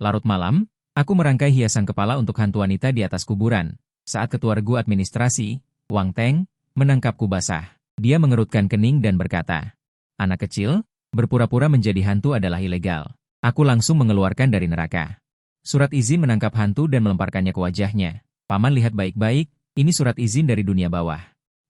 Larut malam, aku merangkai hiasan kepala untuk hantu wanita di atas kuburan. Saat ketua regu administrasi, Wang Teng, menangkapku basah. Dia mengerutkan kening dan berkata, "Anak kecil, berpura-pura menjadi hantu adalah ilegal." Aku langsung mengeluarkan dari neraka surat izin menangkap hantu dan melemparkannya ke wajahnya. "Paman, lihat baik-baik, ini surat izin dari dunia bawah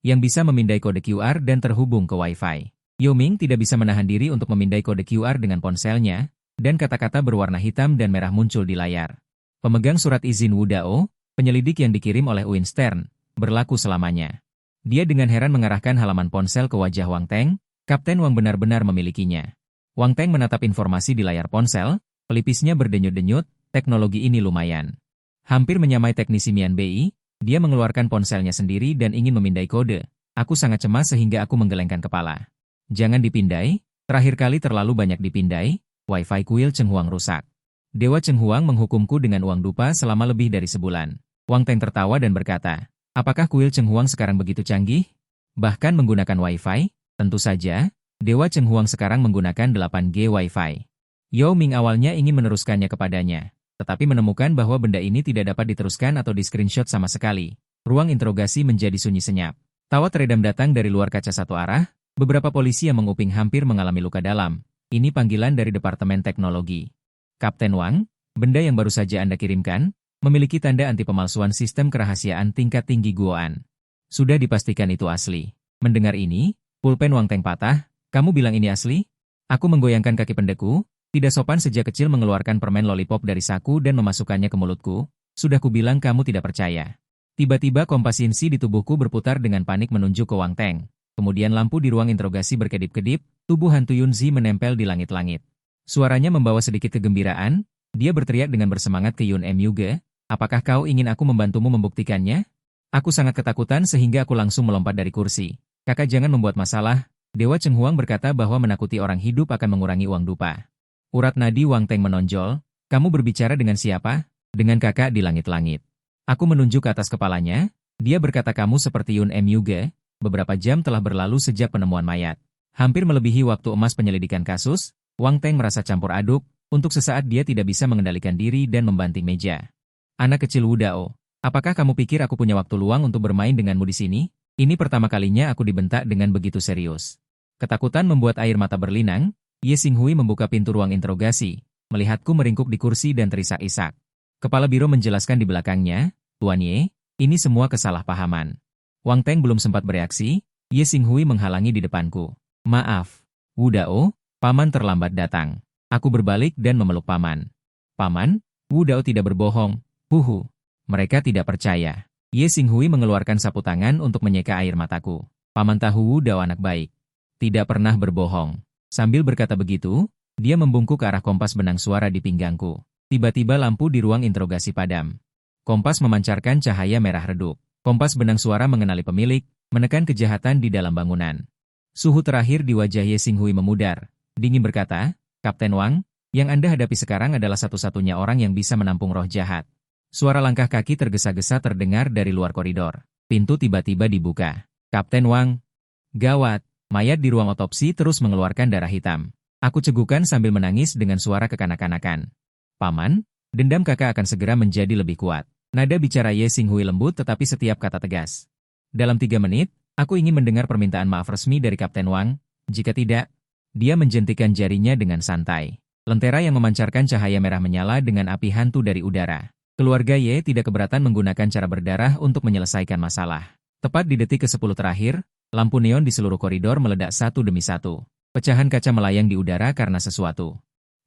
yang bisa memindai kode QR dan terhubung ke Wi-Fi." Yao Ming tidak bisa menahan diri untuk memindai kode QR dengan ponselnya, dan kata-kata berwarna hitam dan merah muncul di layar. Pemegang surat izin Wu Dao, penyelidik yang dikirim oleh Uin Stern, berlaku selamanya. Dia dengan heran mengarahkan halaman ponsel ke wajah Wang Teng. Kapten Wang benar-benar memilikinya. Wang Teng menatap informasi di layar ponsel, pelipisnya berdenyut-denyut. Teknologi ini lumayan. Hampir menyamai teknisi Mian Bei, dia mengeluarkan ponselnya sendiri dan ingin memindai kode. Aku sangat cemas sehingga aku menggelengkan kepala. "Jangan dipindai, terakhir kali terlalu banyak dipindai, Wi-Fi kuil Cheng Huang rusak. Dewa Cheng Huang menghukumku dengan uang dupa selama lebih dari sebulan." Wang Teng tertawa dan berkata, "Apakah kuil Cheng Huang sekarang begitu canggih? Bahkan menggunakan Wi-Fi?" "Tentu saja, Dewa Cheng Huang sekarang menggunakan 8G Wi-Fi." Yao Ming awalnya ingin meneruskannya kepadanya, tetapi menemukan bahwa benda ini tidak dapat diteruskan atau di-screenshot sama sekali. Ruang interogasi menjadi sunyi senyap. Tawa teredam datang dari luar kaca satu arah. Beberapa polisi yang menguping hampir mengalami luka dalam. "Ini panggilan dari Departemen Teknologi. Kapten Wang, benda yang baru saja Anda kirimkan, memiliki tanda anti pemalsuan sistem kerahasiaan tingkat tinggi Guoan. Sudah dipastikan itu asli." Mendengar ini, pulpen Wang Teng patah. "Kamu bilang ini asli?" Aku menggoyangkan kaki pendeku. Tidak sopan sejak kecil mengeluarkan permen lollipop dari saku dan memasukkannya ke mulutku. "Sudah kubilang kamu tidak percaya." Tiba-tiba kompas Yinsi di tubuhku berputar dengan panik menunjuk ke Wang Teng. Kemudian lampu di ruang interogasi berkedip-kedip, tubuh hantu Yunzi menempel di langit-langit. Suaranya membawa sedikit kegembiraan. Dia berteriak dengan bersemangat ke Yun Myuge, "Apakah kau ingin aku membantumu membuktikannya?" Aku sangat ketakutan sehingga aku langsung melompat dari kursi. "Kakak, jangan membuat masalah." Dewa Cheng Huang berkata bahwa menakuti orang hidup akan mengurangi uang dupa. Urat nadi Wang Teng menonjol. "Kamu berbicara dengan siapa?" "Dengan kakak di langit-langit." Aku menunjuk ke atas kepalanya. Dia berkata, "Kamu seperti Yun Myuge. Beberapa jam telah berlalu sejak penemuan mayat. Hampir melebihi waktu emas penyelidikan kasus." Wang Teng merasa campur aduk. Untuk sesaat dia tidak bisa mengendalikan diri dan membanting meja. "Anak kecil Wu Dao, apakah kamu pikir aku punya waktu luang untuk bermain denganmu di sini?" Ini pertama kalinya aku dibentak dengan begitu serius. Ketakutan membuat air mata berlinang. Ye Xinghui membuka pintu ruang interogasi, melihatku meringkuk di kursi dan terisak-isak. Kepala biro menjelaskan di belakangnya, "Tuan Ye, ini semua kesalahpahaman." Wang Teng belum sempat bereaksi, Ye Xinghui menghalangi di depanku. "Maaf, Wu Dao, paman terlambat datang." Aku berbalik dan memeluk paman. "Paman, Wu Dao tidak berbohong." "Huhu, mereka tidak percaya." Ye Xinghui mengeluarkan sapu tangan untuk menyeka air mataku. "Paman tahu Wu Dao anak baik. Tidak pernah berbohong." Sambil berkata begitu, dia membungkuk ke arah kompas benang suara di pinggangku. Tiba-tiba lampu di ruang interogasi padam. Kompas memancarkan cahaya merah redup. Kompas benang suara mengenali pemilik, menekan kejahatan di dalam bangunan. Suhu terakhir di wajah Ye Xinghui memudar. Dingin berkata, "Kapten Wang, yang Anda hadapi sekarang adalah satu-satunya orang yang bisa menampung roh jahat." Suara langkah kaki tergesa-gesa terdengar dari luar koridor. Pintu tiba-tiba dibuka. "Kapten Wang." Gawat. Mayat di ruang otopsi terus mengeluarkan darah hitam. Aku cegukan sambil menangis dengan suara kekanak-kanakan. "Paman, dendam kakak akan segera menjadi lebih kuat." Nada bicara Ye Xinghui lembut tetapi setiap kata tegas. "Dalam 3 menit, aku ingin mendengar permintaan maaf resmi dari Kapten Wang. Jika tidak..." Dia menjentikan jarinya dengan santai. Lentera yang memancarkan cahaya merah menyala dengan api hantu dari udara. Keluarga Ye tidak keberatan menggunakan cara berdarah untuk menyelesaikan masalah. Tepat di detik ke-10 terakhir, lampu neon di seluruh koridor meledak satu demi satu. Pecahan kaca melayang di udara karena sesuatu.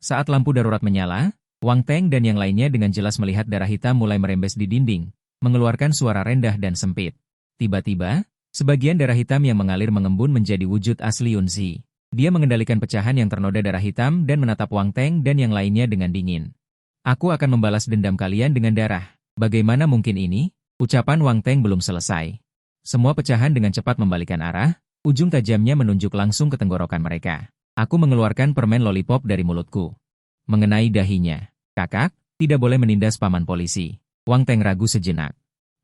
Saat lampu darurat menyala, Wang Teng dan yang lainnya dengan jelas melihat darah hitam mulai merembes di dinding, mengeluarkan suara rendah dan sempit. Tiba-tiba, sebagian darah hitam yang mengalir mengembun menjadi wujud asli Yunzi. Dia mengendalikan pecahan yang ternoda darah hitam dan menatap Wang Teng dan yang lainnya dengan dingin. "Aku akan membalas dendam kalian dengan darah." "Bagaimana mungkin ini?" Ucapan Wang Teng belum selesai. Semua pecahan dengan cepat membalikan arah, ujung tajamnya menunjuk langsung ke tenggorokan mereka. Aku mengeluarkan permen lollipop dari mulutku. Mengenai dahinya. "Kakak, tidak boleh menindas paman polisi." Wang Teng ragu sejenak.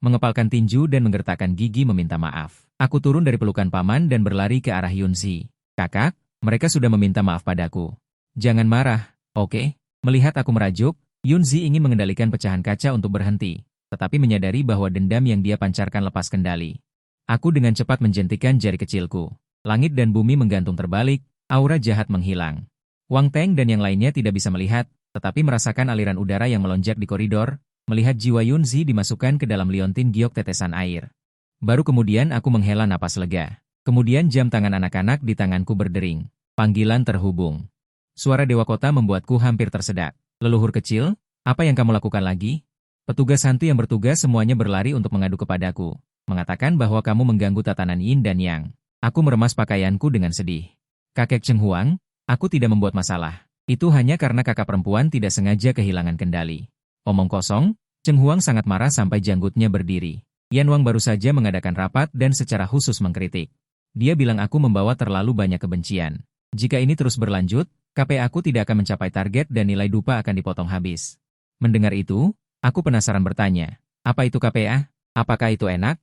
Mengepalkan tinju dan menggertakkan gigi meminta maaf. Aku turun dari pelukan paman dan berlari ke arah Yunzi. "Kakak, mereka sudah meminta maaf padaku. Jangan marah, oke?" Melihat aku merajuk, Yunzi ingin mengendalikan pecahan kaca untuk berhenti, tetapi menyadari bahwa dendam yang dia pancarkan lepas kendali. Aku dengan cepat menjentikan jari kecilku. Langit dan bumi menggantung terbalik, aura jahat menghilang. Wang Teng dan yang lainnya tidak bisa melihat, tetapi merasakan aliran udara yang melonjak di koridor, melihat jiwa Yunzi dimasukkan ke dalam liontin giok tetesan air. Baru kemudian aku menghela napas lega. Kemudian jam tangan anak-anak di tanganku berdering. Panggilan terhubung. Suara Dewa Kota membuatku hampir tersedak. Leluhur kecil, apa yang kamu lakukan lagi? Petugas hantu yang bertugas semuanya berlari untuk mengadu kepadaku, mengatakan bahwa kamu mengganggu tatanan yin dan yang. Aku meremas pakaianku dengan sedih. Kakek Cheng Huang, aku tidak membuat masalah. Itu hanya karena kakak perempuan tidak sengaja kehilangan kendali. Omong kosong, Cheng Huang sangat marah sampai janggutnya berdiri. Yan Wang baru saja mengadakan rapat dan secara khusus mengkritik. Dia bilang aku membawa terlalu banyak kebencian. Jika ini terus berlanjut, KPA aku tidak akan mencapai target dan nilai dupa akan dipotong habis. Mendengar itu, aku penasaran bertanya, apa itu KPA? Apakah itu enak?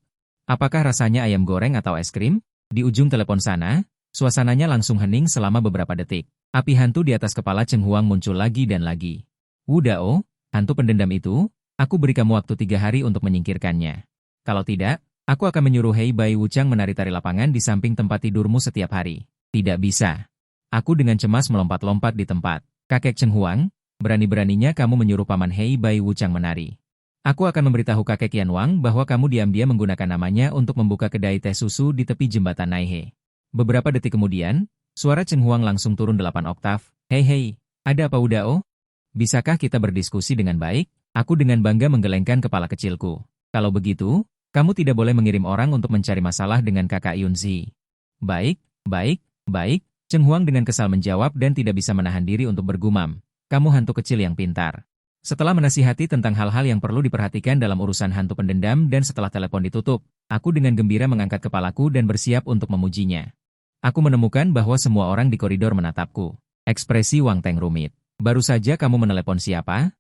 Apakah rasanya ayam goreng atau es krim? Di ujung telepon sana, suasananya langsung hening selama beberapa detik. Api hantu di atas kepala Cheng Huang muncul lagi dan lagi. Wu Dao, hantu pendendam itu, aku beri kamu waktu 3 hari untuk menyingkirkannya. Kalau tidak, aku akan menyuruh Hei Bai Wuchang menari-tari lapangan di samping tempat tidurmu setiap hari. Tidak bisa. Aku dengan cemas melompat-lompat di tempat. Kakek Cheng Huang, berani-beraninya kamu menyuruh Paman Hei Bai Wuchang menari. Aku akan memberitahu kakek Yan Wang bahwa kamu diam-diam menggunakan namanya untuk membuka kedai teh susu di tepi jembatan Naihe. Beberapa detik kemudian, suara Cheng Huang langsung turun 8 oktav. Hei, ada apa Wu Dao? Bisakah kita berdiskusi dengan baik? Aku dengan bangga menggelengkan kepala kecilku. Kalau begitu, kamu tidak boleh mengirim orang untuk mencari masalah dengan kakak Yunzi. Baik. Cheng Huang dengan kesal menjawab dan tidak bisa menahan diri untuk bergumam. Kamu hantu kecil yang pintar. Setelah menasihati tentang hal-hal yang perlu diperhatikan dalam urusan hantu pendendam dan setelah telepon ditutup, aku dengan gembira mengangkat kepalaku dan bersiap untuk memujinya. Aku menemukan bahwa semua orang di koridor menatapku. Ekspresi Wang Teng rumit. Baru saja kamu menelepon siapa?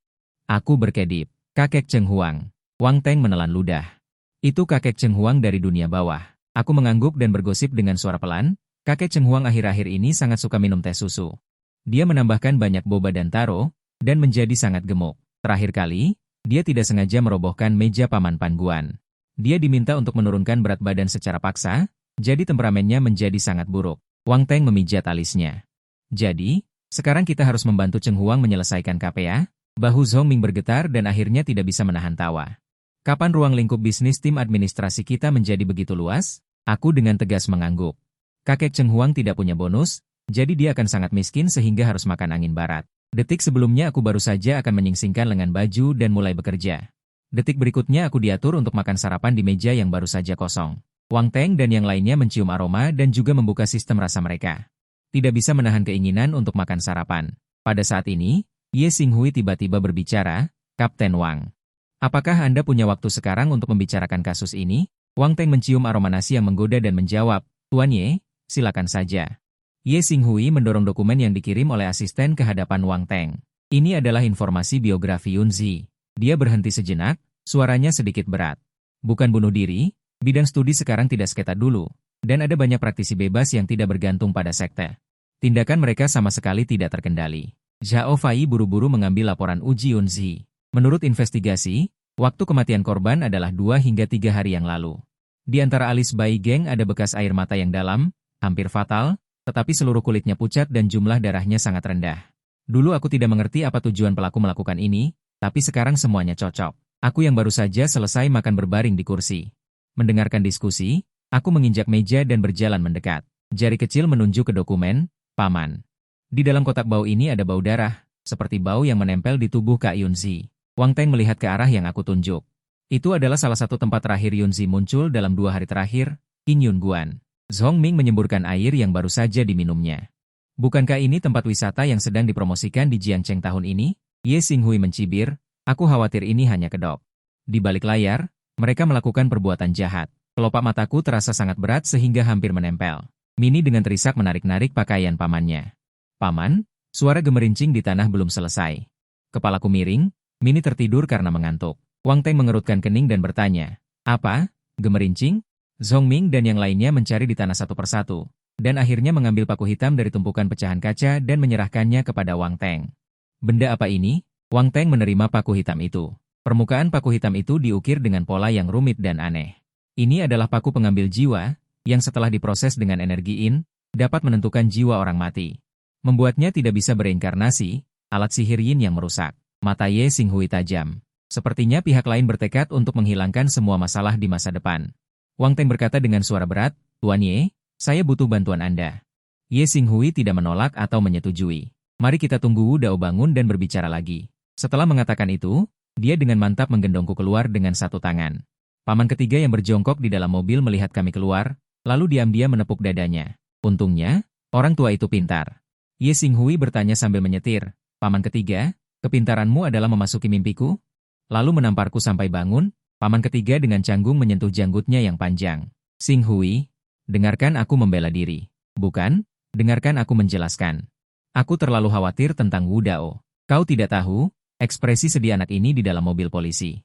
Aku berkedip. Kakek Cheng Huang. Wang Teng menelan ludah. Itu kakek Cheng Huang dari dunia bawah. Aku mengangguk dan bergosip dengan suara pelan. Kakek Cheng Huang akhir-akhir ini sangat suka minum teh susu. Dia menambahkan banyak boba dan taro, dan menjadi sangat gemuk. Terakhir kali, dia tidak sengaja merobohkan meja Paman Pan Guan. Dia diminta untuk menurunkan berat badan secara paksa, jadi temperamennya menjadi sangat buruk. Wang Teng memijat alisnya. Jadi, sekarang kita harus membantu Cheng Huang menyelesaikan KPA? Bahu Zhong Ming bergetar dan akhirnya tidak bisa menahan tawa. Kapan ruang lingkup bisnis tim administrasi kita menjadi begitu luas? Aku dengan tegas mengangguk. Kakek Cheng Huang tidak punya bonus, jadi dia akan sangat miskin sehingga harus makan angin barat. Detik sebelumnya aku baru saja akan menyingsingkan lengan baju dan mulai bekerja. Detik berikutnya aku diatur untuk makan sarapan di meja yang baru saja kosong. Wang Teng dan yang lainnya mencium aroma dan juga membuka sistem rasa mereka. Tidak bisa menahan keinginan untuk makan sarapan. Pada saat ini, Ye Xinghui tiba-tiba berbicara, Kapten Wang. Apakah Anda punya waktu sekarang untuk membicarakan kasus ini? Wang Teng mencium aroma nasi yang menggoda dan menjawab, Tuan Ye, silakan saja. Ye Xinghui mendorong dokumen yang dikirim oleh asisten ke hadapan Wang Teng. Ini adalah informasi biografi Yunzi. Dia berhenti sejenak, suaranya sedikit berat. Bukan bunuh diri, bidang studi sekarang tidak seketat dulu, dan ada banyak praktisi bebas yang tidak bergantung pada sekte. Tindakan mereka sama sekali tidak terkendali. Zhao Fai buru-buru mengambil laporan uji Yunzi. Menurut investigasi, waktu kematian korban adalah 2 hingga 3 hari yang lalu. Di antara alis Bai Geng ada bekas air mata yang dalam, hampir fatal, tetapi seluruh kulitnya pucat dan jumlah darahnya sangat rendah. Dulu aku tidak mengerti apa tujuan pelaku melakukan ini, tapi sekarang semuanya cocok. Aku yang baru saja selesai makan berbaring di kursi. Mendengarkan diskusi, aku menginjak meja dan berjalan mendekat. Jari kecil menunjuk ke dokumen, Paman. Di dalam kotak bau ini ada bau darah, seperti bau yang menempel di tubuh Kak Yunzi. Wang Teng melihat ke arah yang aku tunjuk. Itu adalah salah satu tempat terakhir Yunzi muncul dalam 2 hari terakhir, Qin Yun Guan. Zhong Ming menyemburkan air yang baru saja diminumnya. Bukankah ini tempat wisata yang sedang dipromosikan di Jiangcheng tahun ini? Ye Xinghui mencibir, aku khawatir ini hanya kedok. Di balik layar, mereka melakukan perbuatan jahat. Kelopak mataku terasa sangat berat sehingga hampir menempel. Mini dengan terisak menarik-narik pakaian pamannya. Paman, suara gemerincing di tanah belum selesai. Kepalaku miring, Mini tertidur karena mengantuk. Wang Teng mengerutkan kening dan bertanya, apa? Gemerincing? Zhong Ming dan yang lainnya mencari di tanah satu persatu, dan akhirnya mengambil paku hitam dari tumpukan pecahan kaca dan menyerahkannya kepada Wang Teng. Benda apa ini? Wang Teng menerima paku hitam itu. Permukaan paku hitam itu diukir dengan pola yang rumit dan aneh. Ini adalah paku pengambil jiwa, yang setelah diproses dengan energi yin, dapat menentukan jiwa orang mati. Membuatnya tidak bisa bereinkarnasi, alat sihir yin yang merusak. Mata Ye Xinghui tajam. Sepertinya pihak lain bertekad untuk menghilangkan semua masalah di masa depan. Wang Teng berkata dengan suara berat, "Tuan Ye, saya butuh bantuan Anda." Ye Xinghui tidak menolak atau menyetujui. "Mari kita tunggu Wu Dao bangun dan berbicara lagi." Setelah mengatakan itu, dia dengan mantap menggendongku keluar dengan satu tangan. Paman ketiga yang berjongkok di dalam mobil melihat kami keluar, lalu diam-diam menepuk dadanya. Untungnya, orang tua itu pintar. Ye Xinghui bertanya sambil menyetir, "Paman ketiga, kepintaranmu adalah memasuki mimpiku?" Lalu menamparku sampai bangun, paman ketiga dengan canggung menyentuh janggutnya yang panjang. "Xinghui, dengarkan aku membela diri. Bukan, dengarkan aku menjelaskan. Aku terlalu khawatir tentang Wu Dao. Kau tidak tahu, ekspresi sedih anak ini di dalam mobil polisi.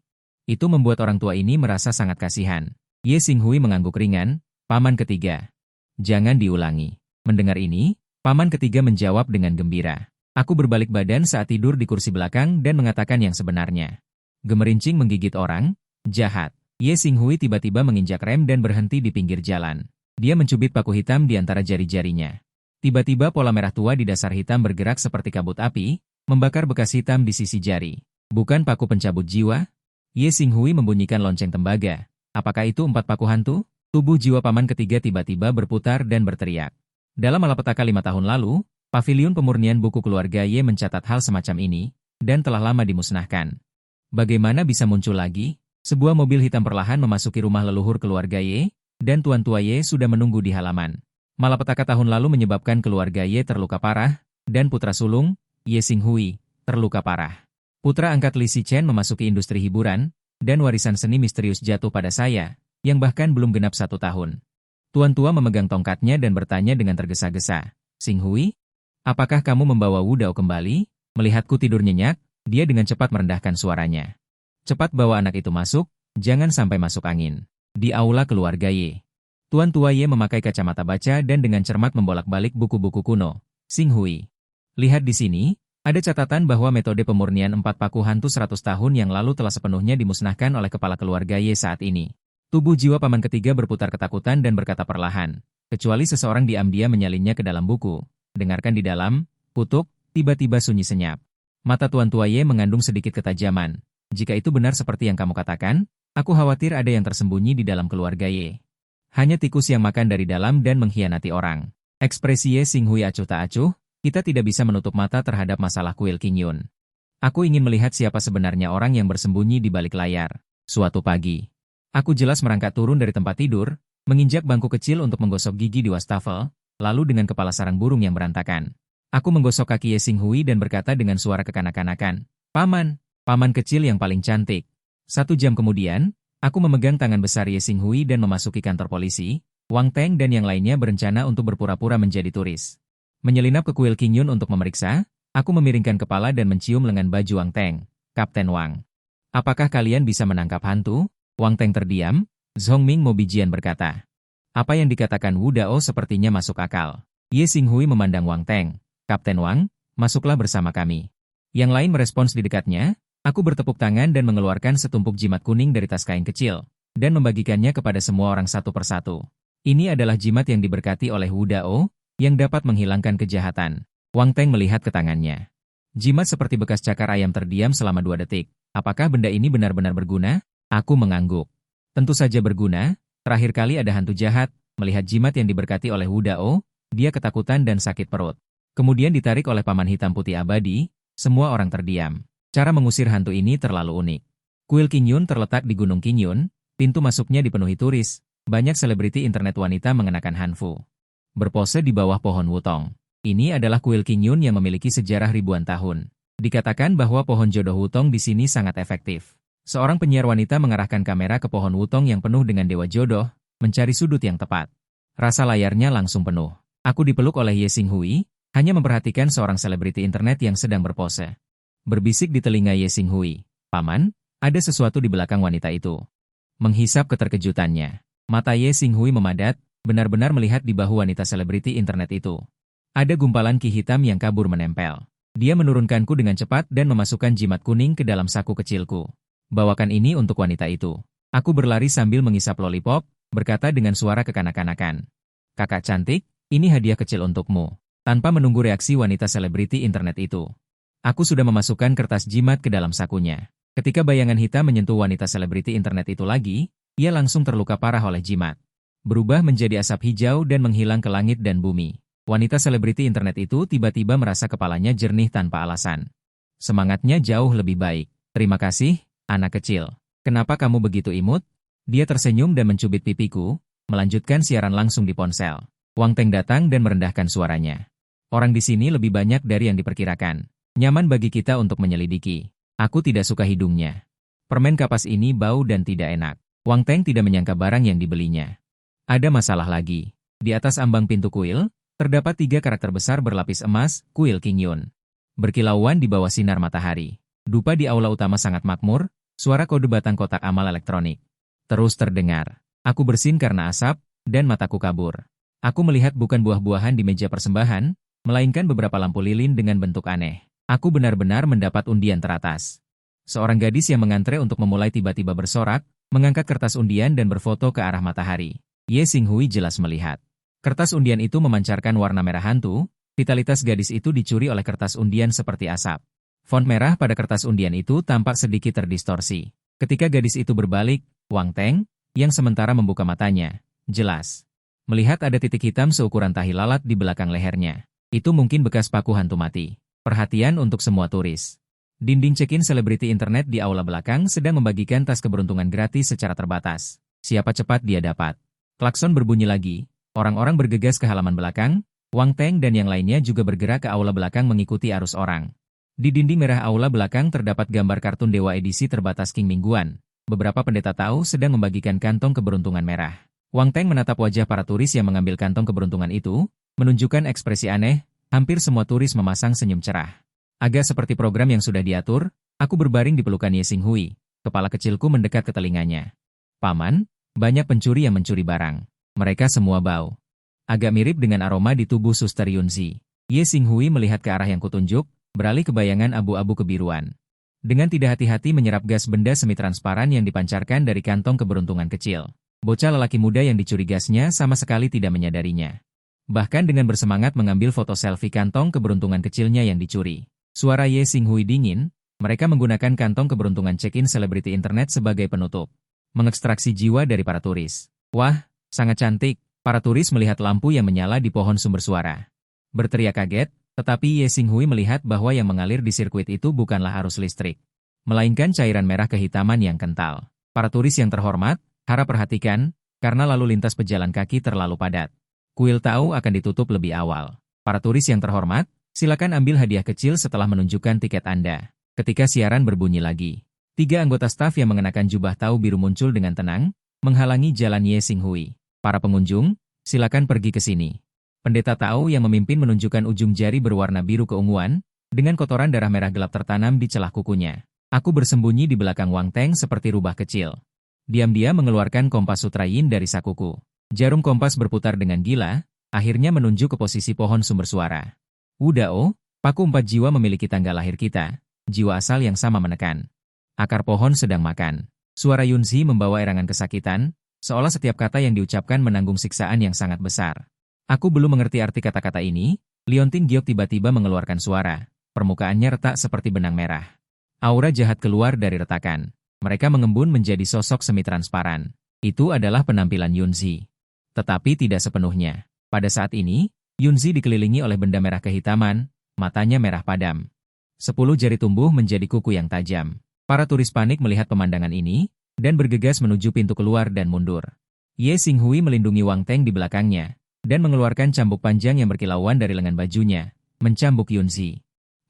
Itu membuat orang tua ini merasa sangat kasihan." Ye Xinghui mengangguk ringan, "Paman ketiga, jangan diulangi." Mendengar ini, paman ketiga menjawab dengan gembira. Aku berbalik badan saat tidur di kursi belakang dan mengatakan yang sebenarnya. Gemerincing menggigit orang, jahat. Ye Xinghui tiba-tiba menginjak rem dan berhenti di pinggir jalan. Dia mencubit paku hitam di antara jari-jarinya. Tiba-tiba pola merah tua di dasar hitam bergerak seperti kabut api, membakar bekas hitam di sisi jari. "Bukan paku pencabut jiwa?" Ye Xinghui membunyikan lonceng tembaga. "Apakah itu 4 paku hantu?" Tubuh jiwa paman ketiga tiba-tiba berputar dan berteriak. Dalam malapetaka 5 tahun lalu, paviliun pemurnian buku keluarga Ye mencatat hal semacam ini, dan telah lama dimusnahkan. Bagaimana bisa muncul lagi? Sebuah mobil hitam perlahan memasuki rumah leluhur keluarga Ye, dan Tuan Tua Ye sudah menunggu di halaman. Malapetaka tahun lalu menyebabkan keluarga Ye terluka parah, dan putra sulung, Ye Xinghui, terluka parah. Putra angkat Li Xichen memasuki industri hiburan, dan warisan seni misterius jatuh pada saya, yang bahkan belum genap 1 tahun. Tuan tua memegang tongkatnya dan bertanya dengan tergesa-gesa, "Xinghui, apakah kamu membawa Wu Dao kembali?" Melihatku tidur nyenyak, dia dengan cepat merendahkan suaranya. "Cepat bawa anak itu masuk, jangan sampai masuk angin." Di aula keluarga Ye. Tuan tua Ye memakai kacamata baca dan dengan cermat membolak-balik buku-buku kuno. "Xinghui, lihat di sini, ada catatan bahwa metode pemurnian 4 paku hantu 100 tahun yang lalu telah sepenuhnya dimusnahkan oleh kepala keluarga Ye saat ini." Tubuh jiwa paman ketiga berputar ketakutan dan berkata perlahan, kecuali seseorang diam-diam menyalinnya ke dalam buku. Dengarkan di dalam, kutuk, tiba-tiba sunyi senyap. Mata Tuan Tua Ye mengandung sedikit ketajaman. "Jika itu benar seperti yang kamu katakan, aku khawatir ada yang tersembunyi di dalam keluarga Ye. Hanya tikus yang makan dari dalam dan mengkhianati orang." Ekspresi Ye Xinghui acuh tak acuh, "Kita tidak bisa menutup mata terhadap masalah kuil Qingyun. Aku ingin melihat siapa sebenarnya orang yang bersembunyi di balik layar." Suatu pagi, aku jelas merangkak turun dari tempat tidur, menginjak bangku kecil untuk menggosok gigi di wastafel, lalu dengan kepala sarang burung yang berantakan. Aku menggosok kaki Ye Xinghui dan berkata dengan suara kekanak-kanakan, "Paman, paman kecil yang paling cantik." 1 jam kemudian, aku memegang tangan besar Ye Xinghui dan memasuki kantor polisi. Wang Teng dan yang lainnya berencana untuk berpura-pura menjadi turis. Menyelinap ke kuil Qingyun untuk memeriksa, aku memiringkan kepala dan mencium lengan baju Wang Teng. "Kapten Wang, apakah kalian bisa menangkap hantu?" Wang Teng terdiam. Zhongming Mobijian berkata, "Apa yang dikatakan Wu Dao sepertinya masuk akal." Ye Xinghui memandang Wang Teng. "Kapten Wang, masuklah bersama kami." Yang lain merespons di dekatnya. Aku bertepuk tangan dan mengeluarkan setumpuk jimat kuning dari tas kain kecil, dan membagikannya kepada semua orang satu persatu. Ini adalah jimat yang diberkati oleh Wu Dao, yang dapat menghilangkan kejahatan. Wang Teng melihat ke tangannya. Jimat seperti bekas cakar ayam terdiam selama 2 detik. Apakah benda ini benar-benar berguna? Aku mengangguk. Tentu saja berguna. Terakhir kali ada hantu jahat, melihat jimat yang diberkati oleh Wu Dao, dia ketakutan dan sakit perut. Kemudian ditarik oleh paman hitam putih abadi, semua orang terdiam. Cara mengusir hantu ini terlalu unik. Kuil Qingyun terletak di Gunung Qingyun, pintu masuknya dipenuhi turis, banyak selebriti internet wanita mengenakan hanfu. Berpose di bawah pohon wutong. Ini adalah kuil Qingyun yang memiliki sejarah ribuan tahun. Dikatakan bahwa pohon jodoh wutong di sini sangat efektif. Seorang penyiar wanita mengarahkan kamera ke pohon wutong yang penuh dengan dewa jodoh, mencari sudut yang tepat. Rasa layarnya langsung penuh. Aku dipeluk oleh Ye Xinghui, hanya memperhatikan seorang selebriti internet yang sedang berpose. Berbisik di telinga Ye Xinghui, "Paman, ada sesuatu di belakang wanita itu." Menghisap keterkejutannya. Mata Ye Xinghui memadat, benar-benar melihat di bahu wanita selebriti internet itu. Ada gumpalan ki hitam yang kabur menempel. Dia menurunkanku dengan cepat dan memasukkan jimat kuning ke dalam saku kecilku. Bawakan ini untuk wanita itu. Aku berlari sambil mengisap lollipop, berkata dengan suara kekanak-kanakan. Kakak cantik, ini hadiah kecil untukmu. Tanpa menunggu reaksi wanita selebriti internet itu, aku sudah memasukkan kertas jimat ke dalam sakunya. Ketika bayangan hitam menyentuh wanita selebriti internet itu lagi, ia langsung terluka parah oleh jimat. Berubah menjadi asap hijau dan menghilang ke langit dan bumi. Wanita selebriti internet itu tiba-tiba merasa kepalanya jernih tanpa alasan. Semangatnya jauh lebih baik. Terima kasih, anak kecil. Kenapa kamu begitu imut? Dia tersenyum dan mencubit pipiku, melanjutkan siaran langsung di ponsel. Wang Teng datang dan merendahkan suaranya. Orang di sini lebih banyak dari yang diperkirakan. Nyaman bagi kita untuk menyelidiki. Aku tidak suka hidungnya. Permen kapas ini bau dan tidak enak. Wang Teng tidak menyangka barang yang dibelinya. Ada masalah lagi. Di atas ambang pintu kuil, terdapat 3 karakter besar berlapis emas, kuil King Yun. Berkilauan di bawah sinar matahari. Dupa di aula utama sangat makmur, suara kode batang kotak amal elektronik terus terdengar. Aku bersin karena asap, dan mataku kabur. Aku melihat bukan buah-buahan di meja persembahan, melainkan beberapa lampu lilin dengan bentuk aneh. Aku benar-benar mendapat undian teratas. Seorang gadis yang mengantre untuk memulai tiba-tiba bersorak, mengangkat kertas undian dan berfoto ke arah matahari. Ye Xinghui jelas melihat. Kertas undian itu memancarkan warna merah hantu, vitalitas gadis itu dicuri oleh kertas undian seperti asap. Font merah pada kertas undian itu tampak sedikit terdistorsi. Ketika gadis itu berbalik, Wang Teng, yang sementara membuka matanya, jelas melihat ada titik hitam seukuran tahi lalat di belakang lehernya. Itu mungkin bekas paku hantu mati. Perhatian untuk semua turis. Dinding check-in selebriti internet di aula belakang sedang membagikan tas keberuntungan gratis secara terbatas. Siapa cepat dia dapat. Klakson berbunyi lagi. Orang-orang bergegas ke halaman belakang. Wang Teng dan yang lainnya juga bergerak ke aula belakang mengikuti arus orang. Di dinding merah aula belakang terdapat gambar kartun dewa edisi terbatas King Mingguan. Beberapa pendeta tahu sedang membagikan kantong keberuntungan merah. Wang Teng menatap wajah para turis yang mengambil kantong keberuntungan itu, menunjukkan ekspresi aneh. Hampir semua turis memasang senyum cerah. Agak seperti program yang sudah diatur, aku berbaring di pelukan Ye Xinghui. Kepala kecilku mendekat ke telinganya. Paman, banyak pencuri yang mencuri barang. Mereka semua bau. Agak mirip dengan aroma di tubuh Suster Yunzi. Ye Xinghui melihat ke arah yang kutunjuk, beralih ke bayangan abu-abu kebiruan. Dengan tidak hati-hati menyerap gas benda semi-transparan yang dipancarkan dari kantong keberuntungan kecil. Bocah lelaki muda yang dicuri gasnya sama sekali tidak menyadarinya. Bahkan dengan bersemangat mengambil foto selfie kantong keberuntungan kecilnya yang dicuri. Suara Ye Xinghui dingin, mereka menggunakan kantong keberuntungan check-in selebriti internet sebagai penutup. Mengekstraksi jiwa dari para turis. Wah, sangat cantik. Para turis melihat lampu yang menyala di pohon sumber suara. Berteriak kaget, tetapi Ye Xinghui melihat bahwa yang mengalir di sirkuit itu bukanlah arus listrik, melainkan cairan merah kehitaman yang kental. Para turis yang terhormat, harap perhatikan, karena lalu lintas pejalan kaki terlalu padat. Kuil tahu akan ditutup lebih awal. Para turis yang terhormat, silakan ambil hadiah kecil setelah menunjukkan tiket Anda. Ketika siaran berbunyi lagi, 3 anggota staf yang mengenakan jubah tahu biru muncul dengan tenang, menghalangi jalan Ye Xinghui. Para pengunjung, silakan pergi ke sini. Pendeta tahu yang memimpin menunjukkan ujung jari berwarna biru keunguan, dengan kotoran darah merah gelap tertanam di celah kukunya. Aku bersembunyi di belakang Wang Teng seperti rubah kecil. Diam-diam mengeluarkan kompas sutra yin dari sakuku. Jarum kompas berputar dengan gila, akhirnya menunjuk ke posisi pohon sumber suara. Wudao, paku 4 jiwa memiliki tanggal lahir kita, jiwa asal yang sama menekan. Akar pohon sedang makan. Suara Yunzi membawa erangan kesakitan, seolah setiap kata yang diucapkan menanggung siksaan yang sangat besar. Aku belum mengerti arti kata-kata ini, Liontin Giok tiba-tiba mengeluarkan suara. Permukaannya retak seperti benang merah. Aura jahat keluar dari retakan. Mereka mengembun menjadi sosok semi-transparan. Itu adalah penampilan Yunzi. Tetapi tidak sepenuhnya. Pada saat ini, Yunzi dikelilingi oleh benda merah kehitaman, matanya merah padam. 10 jari tumbuh menjadi kuku yang tajam. Para turis panik melihat pemandangan ini, dan bergegas menuju pintu keluar dan mundur. Ye Xinghui melindungi Wang Teng di belakangnya, dan mengeluarkan cambuk panjang yang berkilauan dari lengan bajunya, mencambuk Yunzi.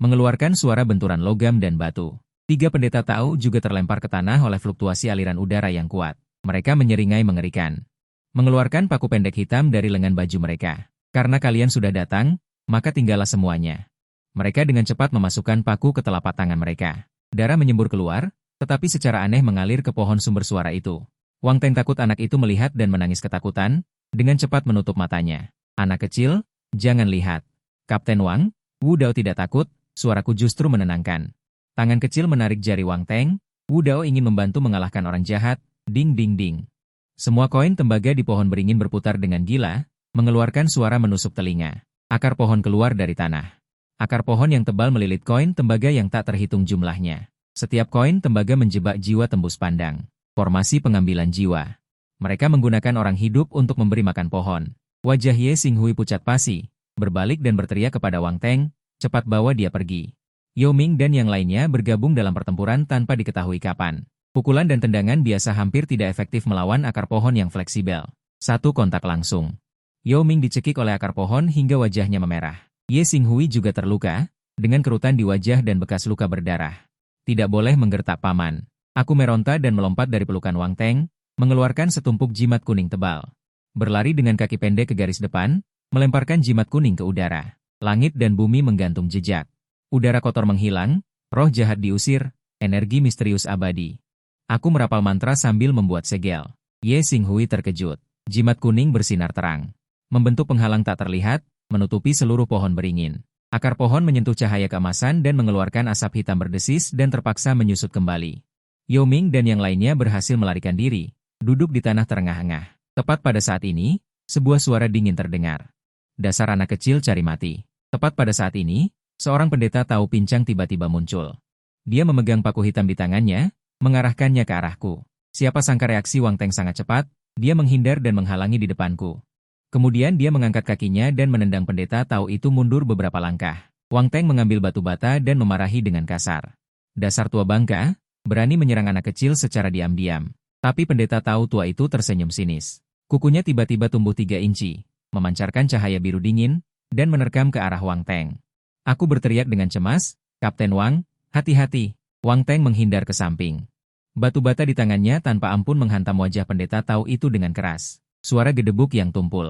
Mengeluarkan suara benturan logam dan batu. 3 pendeta tahu juga terlempar ke tanah oleh fluktuasi aliran udara yang kuat. Mereka menyeringai mengerikan. Mengeluarkan paku pendek hitam dari lengan baju mereka. Karena kalian sudah datang, maka tinggallah semuanya. Mereka dengan cepat memasukkan paku ke telapak tangan mereka. Darah menyembur keluar, tetapi secara aneh mengalir ke pohon sumber suara itu. Wang Teng takut anak itu melihat dan menangis ketakutan, dengan cepat menutup matanya. Anak kecil, jangan lihat. Kapten Wang, Wu Dao tidak takut, suaraku justru menenangkan. Tangan kecil menarik jari Wang Teng, Wu Dao ingin membantu mengalahkan orang jahat, ding ding ding. Semua koin tembaga di pohon beringin berputar dengan gila, mengeluarkan suara menusuk telinga. Akar pohon keluar dari tanah. Akar pohon yang tebal melilit koin tembaga yang tak terhitung jumlahnya. Setiap koin tembaga menjebak jiwa tembus pandang. Formasi pengambilan jiwa. Mereka menggunakan orang hidup untuk memberi makan pohon. Wajah Ye Xinghui pucat pasi, berbalik dan berteriak kepada Wang Teng, cepat bawa dia pergi. Yao Ming dan yang lainnya bergabung dalam pertempuran tanpa diketahui kapan. Pukulan dan tendangan biasa hampir tidak efektif melawan akar pohon yang fleksibel. Satu kontak langsung. Yao Ming dicekik oleh akar pohon hingga wajahnya memerah. Ye Xinghui juga terluka, dengan kerutan di wajah dan bekas luka berdarah. Tidak boleh menggertak paman. Aku meronta dan melompat dari pelukan Wang Teng, mengeluarkan setumpuk jimat kuning tebal. Berlari dengan kaki pendek ke garis depan, melemparkan jimat kuning ke udara. Langit dan bumi menggantung jejak. Udara kotor menghilang, roh jahat diusir, energi misterius abadi. Aku merapal mantra sambil membuat segel. Ye Xinghui terkejut. Jimat kuning bersinar terang. Membentuk penghalang tak terlihat, menutupi seluruh pohon beringin. Akar pohon menyentuh cahaya keemasan dan mengeluarkan asap hitam berdesis dan terpaksa menyusut kembali. Yao Ming dan yang lainnya berhasil melarikan diri, duduk di tanah terengah-engah. Tepat pada saat ini, sebuah suara dingin terdengar. Dasar anak kecil cari mati. Tepat pada saat ini, seorang pendeta tahu pincang tiba-tiba muncul. Dia memegang paku hitam di tangannya, mengarahkannya ke arahku. Siapa sangka reaksi Wang Teng sangat cepat, dia menghindar dan menghalangi di depanku. Kemudian dia mengangkat kakinya dan menendang pendeta tahu itu mundur beberapa langkah. Wang Teng mengambil batu bata dan memarahi dengan kasar. Dasar tua bangka, berani menyerang anak kecil secara diam-diam. Tapi pendeta tahu tua itu tersenyum sinis. Kukunya tiba-tiba tumbuh 3 inci, memancarkan cahaya biru dingin, dan menerkam ke arah Wang Teng. Aku berteriak dengan cemas, Kapten Wang, hati-hati. Wang Teng menghindar ke samping. Batu bata di tangannya tanpa ampun menghantam wajah pendeta tahu itu dengan keras. Suara gedebuk yang tumpul.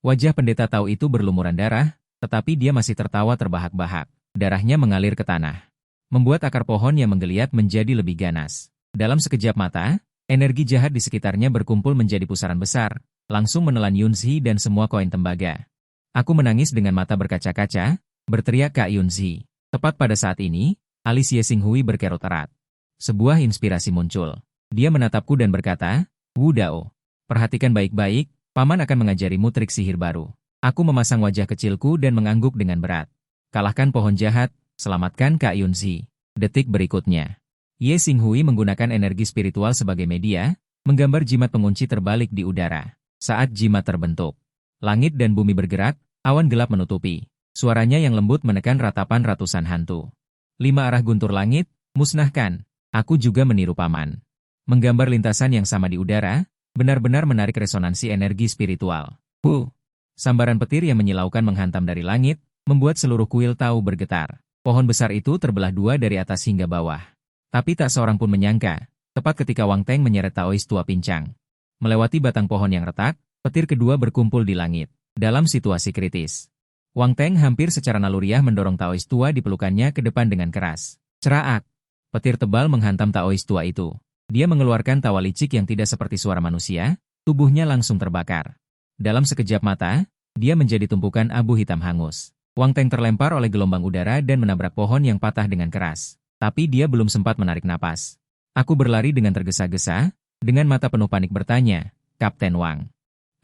Wajah pendeta tahu itu berlumuran darah, tetapi dia masih tertawa terbahak-bahak. Darahnya mengalir ke tanah. Membuat akar pohon yang menggeliat menjadi lebih ganas. Dalam sekejap mata, energi jahat di sekitarnya berkumpul menjadi pusaran besar, langsung menelan Yunzi dan semua koin tembaga. Aku menangis dengan mata berkaca-kaca, berteriak Kak Yunzi. Tepat pada saat ini, alis Ye Xinghui berkerut erat. Sebuah inspirasi muncul. Dia menatapku dan berkata, Wu Dao, perhatikan baik-baik, paman akan mengajarimu trik sihir baru. Aku memasang wajah kecilku dan mengangguk dengan berat. Kalahkan pohon jahat, selamatkan Kak Yunzi. Detik berikutnya. Ye Xinghui menggunakan energi spiritual sebagai media, menggambar jimat pengunci terbalik di udara. Saat jimat terbentuk, langit dan bumi bergerak, awan gelap menutupi. Suaranya yang lembut menekan ratapan ratusan hantu. 5 arah guntur langit, musnahkan. Aku juga meniru paman. Menggambar lintasan yang sama di udara, benar-benar menarik resonansi energi spiritual. Sambaran petir yang menyilaukan menghantam dari langit, membuat seluruh kuil tahu bergetar. Pohon besar itu terbelah 2 dari atas hingga bawah. Tapi tak seorang pun menyangka, tepat ketika Wang Teng menyeret Taois tua pincang. Melewati batang pohon yang retak, petir kedua berkumpul di langit. Dalam situasi kritis, Wang Teng hampir secara naluriah mendorong Taois tua di pelukannya ke depan dengan keras. Ceraak! Petir tebal menghantam Taois tua itu. Dia mengeluarkan tawa licik yang tidak seperti suara manusia, tubuhnya langsung terbakar. Dalam sekejap mata, dia menjadi tumpukan abu hitam hangus. Wang Teng terlempar oleh gelombang udara dan menabrak pohon yang patah dengan keras. Tapi dia belum sempat menarik napas. Aku berlari dengan tergesa-gesa, dengan mata penuh panik bertanya, Kapten Wang,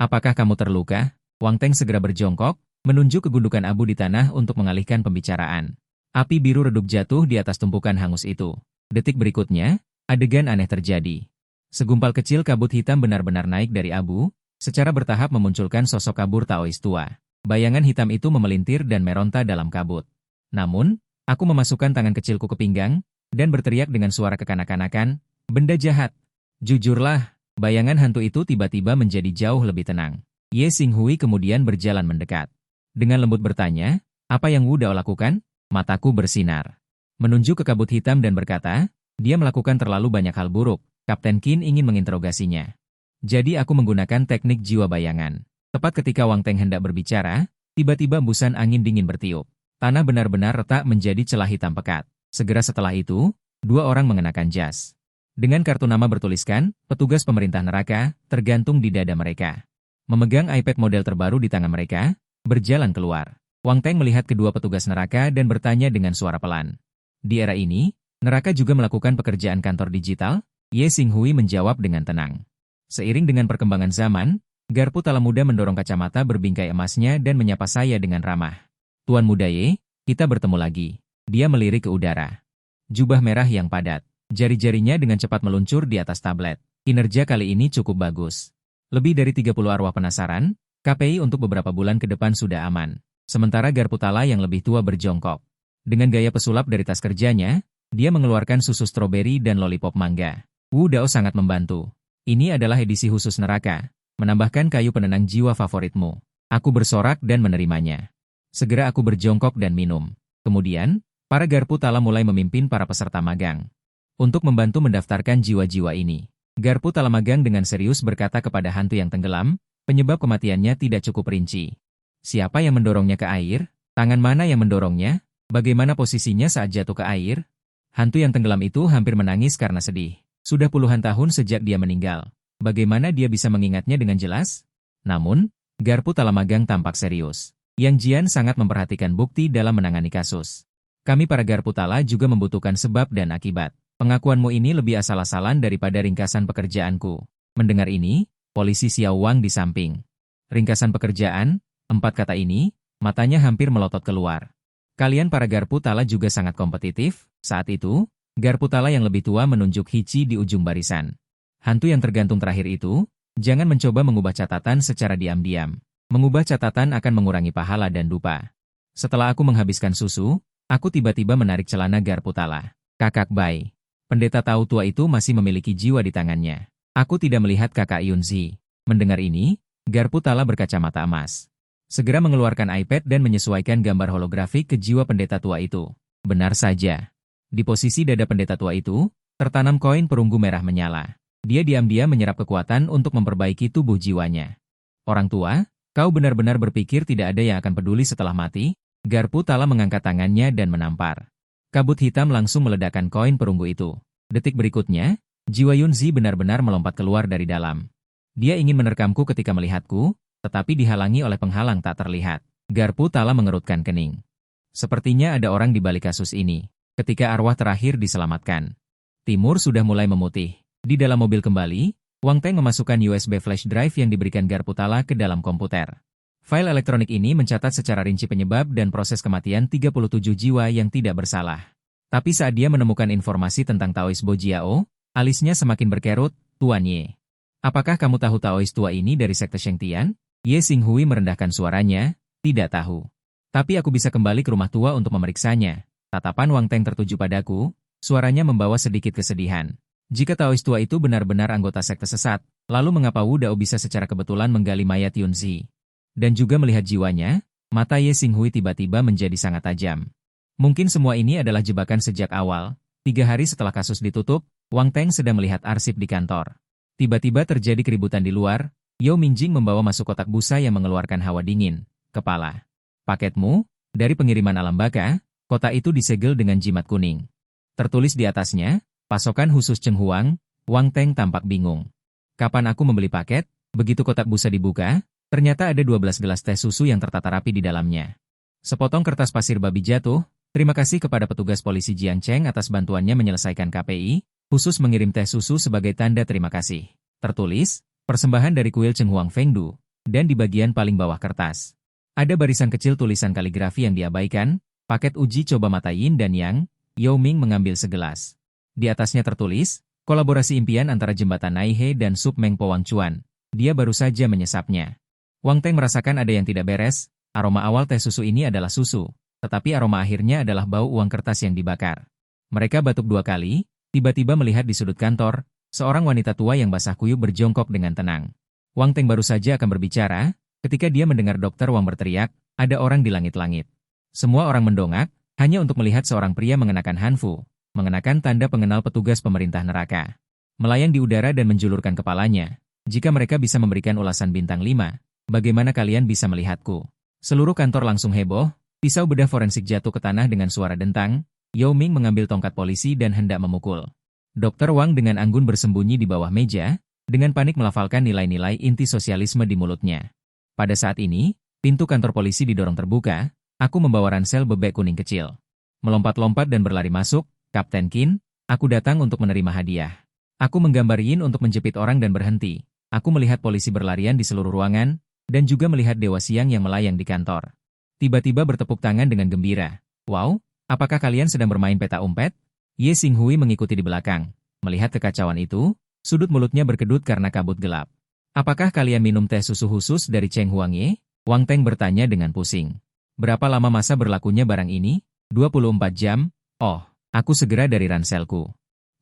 apakah kamu terluka? Wang Teng segera berjongkok, menunjuk ke gundukan abu di tanah untuk mengalihkan pembicaraan. Api biru redup jatuh di atas tumpukan hangus itu. Detik berikutnya, adegan aneh terjadi. Segumpal kecil kabut hitam benar-benar naik dari abu, secara bertahap memunculkan sosok kabur Taois tua. Bayangan hitam itu memelintir dan meronta dalam kabut. Namun, aku memasukkan tangan kecilku ke pinggang, dan berteriak dengan suara kekanak-kanakan, benda jahat. Jujurlah, bayangan hantu itu tiba-tiba menjadi jauh lebih tenang. Ye Xinghui kemudian berjalan mendekat. Dengan lembut bertanya, apa yang Wu Dao lakukan? Mataku bersinar. Menunjuk ke kabut hitam dan berkata, dia melakukan terlalu banyak hal buruk. Kapten Qin ingin menginterogasinya. Jadi aku menggunakan teknik jiwa bayangan. Tepat ketika Wang Teng hendak berbicara, tiba-tiba embusan angin dingin bertiup. Tanah benar-benar retak menjadi celah hitam pekat. Segera setelah itu, 2 orang mengenakan jas. Dengan kartu nama bertuliskan, petugas pemerintah neraka, tergantung di dada mereka. Memegang iPad model terbaru di tangan mereka, berjalan keluar. Wang Teng melihat kedua petugas neraka dan bertanya dengan suara pelan. Di era ini, neraka juga melakukan pekerjaan kantor digital? Ye Xinghui menjawab dengan tenang. Seiring dengan perkembangan zaman, garpu tala muda mendorong kacamata berbingkai emasnya dan menyapa saya dengan ramah. Tuan muda Ye, kita bertemu lagi. Dia melirik ke udara. Jubah merah yang padat. Jari-jarinya dengan cepat meluncur di atas tablet. Kinerja kali ini cukup bagus. Lebih dari 30 arwah penasaran, KPI untuk beberapa bulan ke depan sudah aman. Sementara garpu tala yang lebih tua berjongkok. Dengan gaya pesulap dari tas kerjanya, dia mengeluarkan susu stroberi dan lollipop mangga. Wu Dao sangat membantu. Ini adalah edisi khusus neraka. Menambahkan kayu penenang jiwa favoritmu. Aku bersorak dan menerimanya. Segera aku berjongkok dan minum. Kemudian, para garpu tala mulai memimpin para peserta magang. Untuk membantu mendaftarkan jiwa-jiwa ini, garpu tala magang dengan serius berkata kepada hantu yang tenggelam, penyebab kematiannya tidak cukup rinci. Siapa yang mendorongnya ke air? Tangan mana yang mendorongnya? Bagaimana posisinya saat jatuh ke air? Hantu yang tenggelam itu hampir menangis karena sedih. Sudah puluhan tahun sejak dia meninggal. Bagaimana dia bisa mengingatnya dengan jelas? Namun, garpu tala magang tampak serius. Yang Jian sangat memperhatikan bukti dalam menangani kasus. Kami para garpu tala juga membutuhkan sebab dan akibat. Pengakuanmu ini lebih asal-asalan daripada ringkasan pekerjaanku. Mendengar ini, polisi Xiao Wang di samping. Ringkasan pekerjaan? 4 kata ini, matanya hampir melotot keluar. Kalian para garpu tala juga sangat kompetitif. Saat itu, garpu tala yang lebih tua menunjuk Hichi di ujung barisan. Hantu yang tergantung terakhir itu, jangan mencoba mengubah catatan secara diam-diam. Mengubah catatan akan mengurangi pahala dan dupa. Setelah aku menghabiskan susu, aku tiba-tiba menarik celana garpu tala. Kakak Bai. Pendeta tahu tua itu masih memiliki jiwa di tangannya. Aku tidak melihat kakak Yunzi. Mendengar ini, garpu tala berkacamata emas. Segera mengeluarkan iPad dan menyesuaikan gambar holografik ke jiwa pendeta tua itu. Benar saja. Di posisi dada pendeta tua itu, tertanam koin perunggu merah menyala. Dia diam-diam menyerap kekuatan untuk memperbaiki tubuh jiwanya. Orang tua, kau benar-benar berpikir tidak ada yang akan peduli setelah mati? Garpu tala mengangkat tangannya dan menampar. Kabut hitam langsung meledakkan koin perunggu itu. Detik berikutnya, jiwa Yunzi benar-benar melompat keluar dari dalam. Dia ingin menerkamku ketika melihatku, tetapi dihalangi oleh penghalang tak terlihat. Garpu tala mengerutkan kening. Sepertinya ada orang di balik kasus ini. Ketika arwah terakhir diselamatkan, Timur sudah mulai memutih. Di dalam mobil kembali, Wang Teng memasukkan USB flash drive yang diberikan garpu tala ke dalam komputer. File elektronik ini mencatat secara rinci penyebab dan proses kematian 37 jiwa yang tidak bersalah. Tapi saat dia menemukan informasi tentang Taois Bojiao, alisnya semakin berkerut. Tuan Ye. Apakah kamu tahu Taois tua ini dari sekte Shengtian? Ye Xinghui merendahkan suaranya, tidak tahu. Tapi aku bisa kembali ke rumah tua untuk memeriksanya. Tatapan Wang Teng tertuju padaku, suaranya membawa sedikit kesedihan. Jika Taois tua itu benar-benar anggota sekte sesat, lalu mengapa Wu Dao bisa secara kebetulan menggali mayat Yunzi? Dan juga melihat jiwanya, mata Ye Xinghui tiba-tiba menjadi sangat tajam. Mungkin semua ini adalah jebakan sejak awal. 3 hari setelah kasus ditutup, Wang Teng sedang melihat arsip di kantor. Tiba-tiba terjadi keributan di luar. Yao Mingjing membawa masuk kotak busa yang mengeluarkan hawa dingin. Kepala. Paketmu, dari pengiriman alam baka, kotak itu disegel dengan jimat kuning. Tertulis di atasnya, pasokan khusus Cheng Huang. Wang Teng tampak bingung. Kapan aku membeli paket? Begitu kotak busa dibuka, ternyata ada 12 gelas teh susu yang tertata rapi di dalamnya. Sepotong kertas pasir babi jatuh. Terima kasih kepada petugas polisi Jiang Cheng atas bantuannya menyelesaikan KPI, khusus mengirim teh susu sebagai tanda terima kasih. Tertulis, persembahan dari kuil Cheng Huang Fengdu, dan di bagian paling bawah kertas. Ada barisan kecil tulisan kaligrafi yang diabaikan, paket uji coba mata Yin dan Yang. Yao Ming mengambil segelas. Di atasnya tertulis, kolaborasi impian antara jembatan Naihe dan Sub Meng Po Wang Chuan. Dia baru saja menyesapnya. Wang Teng merasakan ada yang tidak beres. Aroma awal teh susu ini adalah susu, tetapi aroma akhirnya adalah bau uang kertas yang dibakar. Mereka batuk 2 kali, tiba-tiba melihat di sudut kantor, seorang wanita tua yang basah kuyup berjongkok dengan tenang. Wang Teng baru saja akan berbicara, ketika dia mendengar Dokter Wang berteriak, ada orang di langit-langit. Semua orang mendongak, hanya untuk melihat seorang pria mengenakan hanfu, mengenakan tanda pengenal petugas pemerintah neraka. Melayang di udara dan menjulurkan kepalanya. Jika mereka bisa memberikan ulasan bintang 5, bagaimana kalian bisa melihatku? Seluruh kantor langsung heboh, pisau bedah forensik jatuh ke tanah dengan suara dentang. Yao Ming mengambil tongkat polisi dan hendak memukul. Dokter Wang dengan anggun bersembunyi di bawah meja, dengan panik melafalkan nilai-nilai inti sosialisme di mulutnya. Pada saat ini, pintu kantor polisi didorong terbuka, Aku membawa ransel bebek kuning kecil. Melompat-lompat dan berlari masuk, Kapten Qin, aku datang untuk menerima hadiah. Aku menggambar Yin untuk menjepit orang dan berhenti. Aku melihat polisi berlarian di seluruh ruangan, dan juga melihat Dewa Siang yang melayang di kantor. Tiba-tiba bertepuk tangan dengan gembira. Wow, apakah kalian sedang bermain peta umpet? Ye Xinghui mengikuti di belakang. Melihat kekacauan itu, sudut mulutnya berkedut karena kabut gelap. Apakah kalian minum teh susu khusus dari Cheng Huangye? Wang Teng bertanya dengan pusing. Berapa lama masa berlakunya barang ini? 24 jam. Oh, aku segera dari ranselku.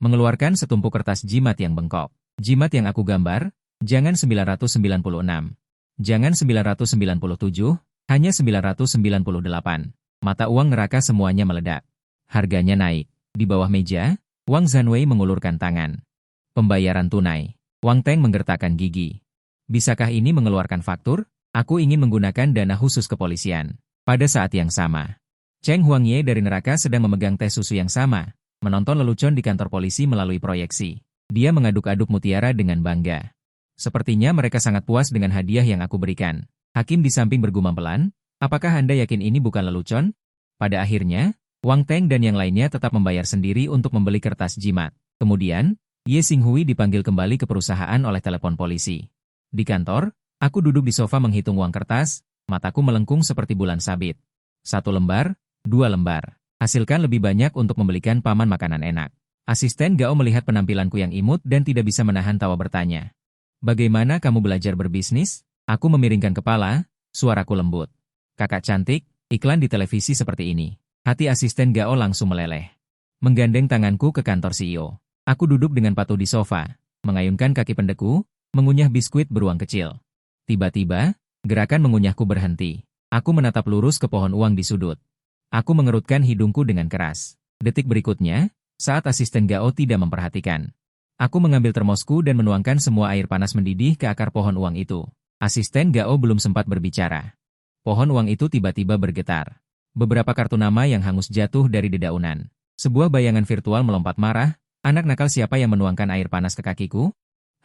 Mengeluarkan setumpuk kertas jimat yang bengkok. Jimat yang aku gambar, jangan 996. Jangan 997, hanya 998. Mata uang neraka semuanya meledak. Harganya naik. Di bawah meja, Wang Zanwei mengulurkan tangan. Pembayaran tunai. Wang Teng menggertakkan gigi. Bisakah ini mengeluarkan faktur? Aku ingin menggunakan dana khusus kepolisian. Pada saat yang sama, Cheng Huangye dari neraka sedang memegang teh susu yang sama, menonton lelucon di kantor polisi melalui proyeksi. Dia mengaduk-aduk mutiara dengan bangga. Sepertinya mereka sangat puas dengan hadiah yang aku berikan. Hakim di samping bergumam pelan, apakah Anda yakin ini bukan lelucon? Pada akhirnya, Wang Teng dan yang lainnya tetap membayar sendiri untuk membeli kertas jimat. Kemudian, Ye Xinghui dipanggil kembali ke perusahaan oleh telepon polisi. Di kantor, aku duduk di sofa menghitung uang kertas, mataku melengkung seperti bulan sabit. 1 lembar, 2 lembar. Hasilkan lebih banyak untuk membelikan paman makanan enak. Asisten Gao melihat penampilanku yang imut dan tidak bisa menahan tawa bertanya. Bagaimana kamu belajar berbisnis? Aku memiringkan kepala, suaraku lembut. Kakak cantik, iklan di televisi seperti ini. Hati asisten Gao langsung meleleh. Menggandeng tanganku ke kantor CEO. Aku duduk dengan patuh di sofa, mengayunkan kaki pendeku, mengunyah biskuit beruang kecil. Tiba-tiba, gerakan mengunyahku berhenti. Aku menatap lurus ke pohon uang di sudut. Aku mengerutkan hidungku dengan keras. Detik berikutnya, saat asisten Gao tidak memperhatikan. Aku mengambil termosku dan menuangkan semua air panas mendidih ke akar pohon uang itu. Asisten Gao belum sempat berbicara. Pohon uang itu tiba-tiba bergetar. Beberapa kartu nama yang hangus jatuh dari dedaunan. Sebuah bayangan virtual melompat marah. Anak nakal siapa yang menuangkan air panas ke kakiku?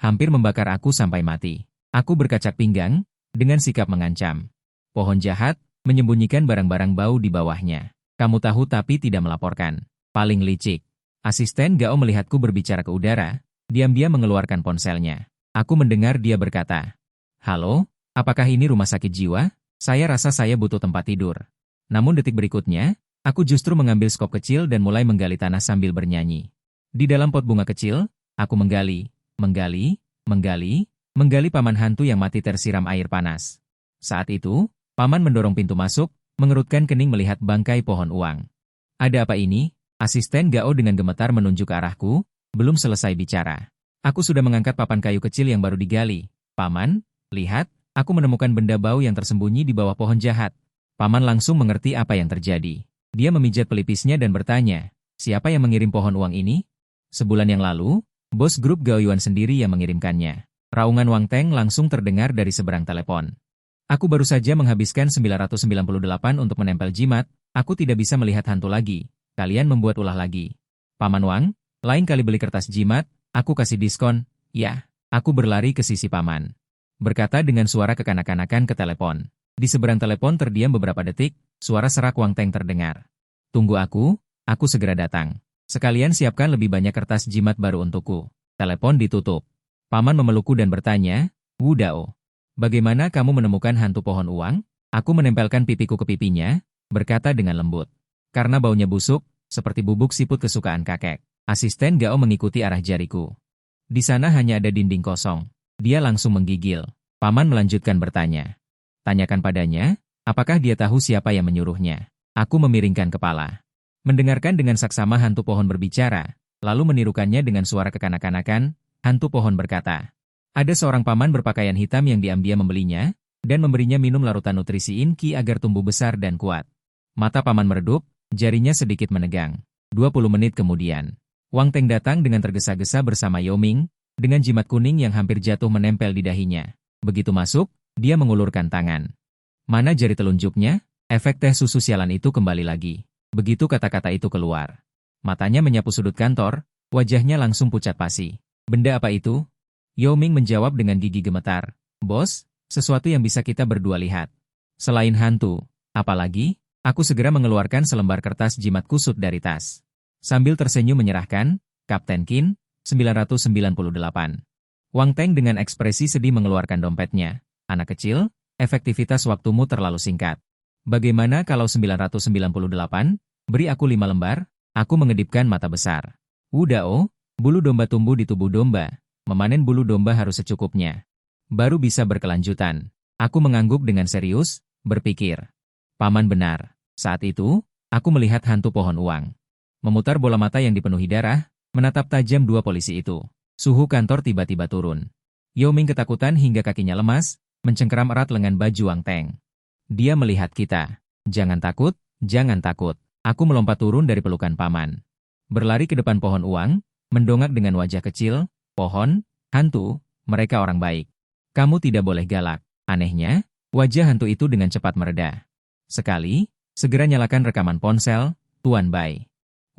Hampir membakar aku sampai mati. Aku berkacak pinggang, dengan sikap mengancam. Pohon jahat, menyembunyikan barang-barang bau di bawahnya. Kamu tahu tapi tidak melaporkan. Paling licik. Asisten Gao melihatku berbicara ke udara, diam-diam mengeluarkan ponselnya. Aku mendengar dia berkata, "Halo, apakah ini rumah sakit jiwa? Saya rasa saya butuh tempat tidur." Namun detik berikutnya, aku justru mengambil skop kecil dan mulai menggali tanah sambil bernyanyi. Di dalam pot bunga kecil, aku menggali paman hantu yang mati tersiram air panas. Saat itu, paman mendorong pintu masuk, mengerutkan kening melihat bangkai pohon uang. Ada apa ini? Asisten Gao dengan gemetar menunjuk ke arahku, belum selesai bicara. Aku sudah mengangkat papan kayu kecil yang baru digali. Paman, lihat, aku menemukan benda bau yang tersembunyi di bawah pohon jahat. Paman langsung mengerti apa yang terjadi. Dia memijat pelipisnya dan bertanya, siapa yang mengirim pohon uang ini? Sebulan yang lalu, bos grup Gao Yuan sendiri yang mengirimkannya. Raungan Wang Teng langsung terdengar dari seberang telepon. Aku baru saja menghabiskan 998 untuk menempel jimat, aku tidak bisa melihat hantu lagi. Kalian membuat ulah lagi. Paman Wang, lain kali beli kertas jimat, aku kasih diskon. Ya, aku berlari ke sisi paman. Berkata dengan suara kekanak-kanakan ke telepon. Di seberang telepon terdiam beberapa detik, suara serak Wang Teng terdengar. Tunggu aku segera datang. Sekalian siapkan lebih banyak kertas jimat baru untukku. Telepon ditutup. Paman memelukku dan bertanya, Wu Dao, bagaimana kamu menemukan hantu pohon uang? Aku menempelkan pipiku ke pipinya, berkata dengan lembut. Karena baunya busuk, seperti bubuk siput kesukaan kakek. Asisten Gao mengikuti arah jariku. Di sana hanya ada dinding kosong. Dia langsung menggigil. Paman melanjutkan bertanya. Tanyakan padanya, apakah dia tahu siapa yang menyuruhnya? Aku memiringkan kepala. Mendengarkan dengan saksama hantu pohon berbicara, lalu menirukannya dengan suara kekanak-kanakan, hantu pohon berkata, ada seorang paman berpakaian hitam yang diam-diam membelinya, dan memberinya minum larutan nutrisi inki agar tumbuh besar dan kuat. Mata paman meredup, jarinya sedikit menegang. 20 menit kemudian, Wang Teng datang dengan tergesa-gesa bersama Yao Ming, dengan jimat kuning yang hampir jatuh menempel di dahinya. Begitu masuk, dia mengulurkan tangan. Mana jari telunjuknya? Efek teh susu sialan itu kembali lagi. Begitu kata-kata itu keluar. Matanya menyapu sudut kantor, wajahnya langsung pucat pasi. Benda apa itu? Yao Ming menjawab dengan gigi gemetar. Bos, sesuatu yang bisa kita berdua lihat. Selain hantu, apalagi? Aku segera mengeluarkan selembar kertas jimat kusut dari tas. Sambil tersenyum menyerahkan, Kapten Qin, 998. Wang Teng dengan ekspresi sedih mengeluarkan dompetnya. Anak kecil, efektivitas waktumu terlalu singkat. Bagaimana kalau 998? Beri aku 5 lembar. Aku mengedipkan mata besar. Wu Dao, bulu domba tumbuh di tubuh domba. Memanen bulu domba harus secukupnya. Baru bisa berkelanjutan. Aku mengangguk dengan serius, berpikir. Paman benar. Saat itu, aku melihat hantu pohon uang. Memutar bola mata yang dipenuhi darah, menatap tajam dua polisi itu. Suhu kantor tiba-tiba turun. Yao Ming ketakutan hingga kakinya lemas, mencengkeram erat lengan baju Wang Teng. Dia melihat kita. Jangan takut, jangan takut. Aku melompat turun dari pelukan paman. Berlari ke depan pohon uang, mendongak dengan wajah kecil. Pohon, hantu, mereka orang baik. Kamu tidak boleh galak. Anehnya, wajah hantu itu dengan cepat mereda. Sekali, segera nyalakan rekaman ponsel, Tuan Bai.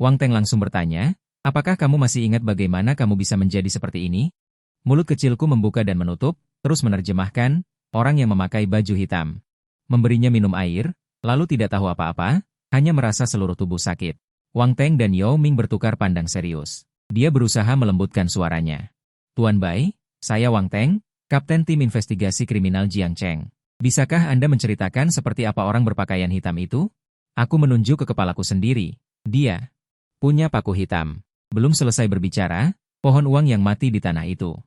Wang Teng langsung bertanya, apakah kamu masih ingat bagaimana kamu bisa menjadi seperti ini? Mulut kecilku membuka dan menutup, terus menerjemahkan, orang yang memakai baju hitam. Memberinya minum air, lalu tidak tahu apa-apa, hanya merasa seluruh tubuh sakit. Wang Teng dan Yao Ming bertukar pandang serius. Dia berusaha melembutkan suaranya. Tuan Bai, saya Wang Teng, Kapten Tim Investigasi Kriminal Jiang Cheng. Bisakah Anda menceritakan seperti apa orang berpakaian hitam itu? Aku menunjuk ke kepalaku sendiri. Dia punya paku hitam. Belum selesai berbicara, pohon uang yang mati di tanah itu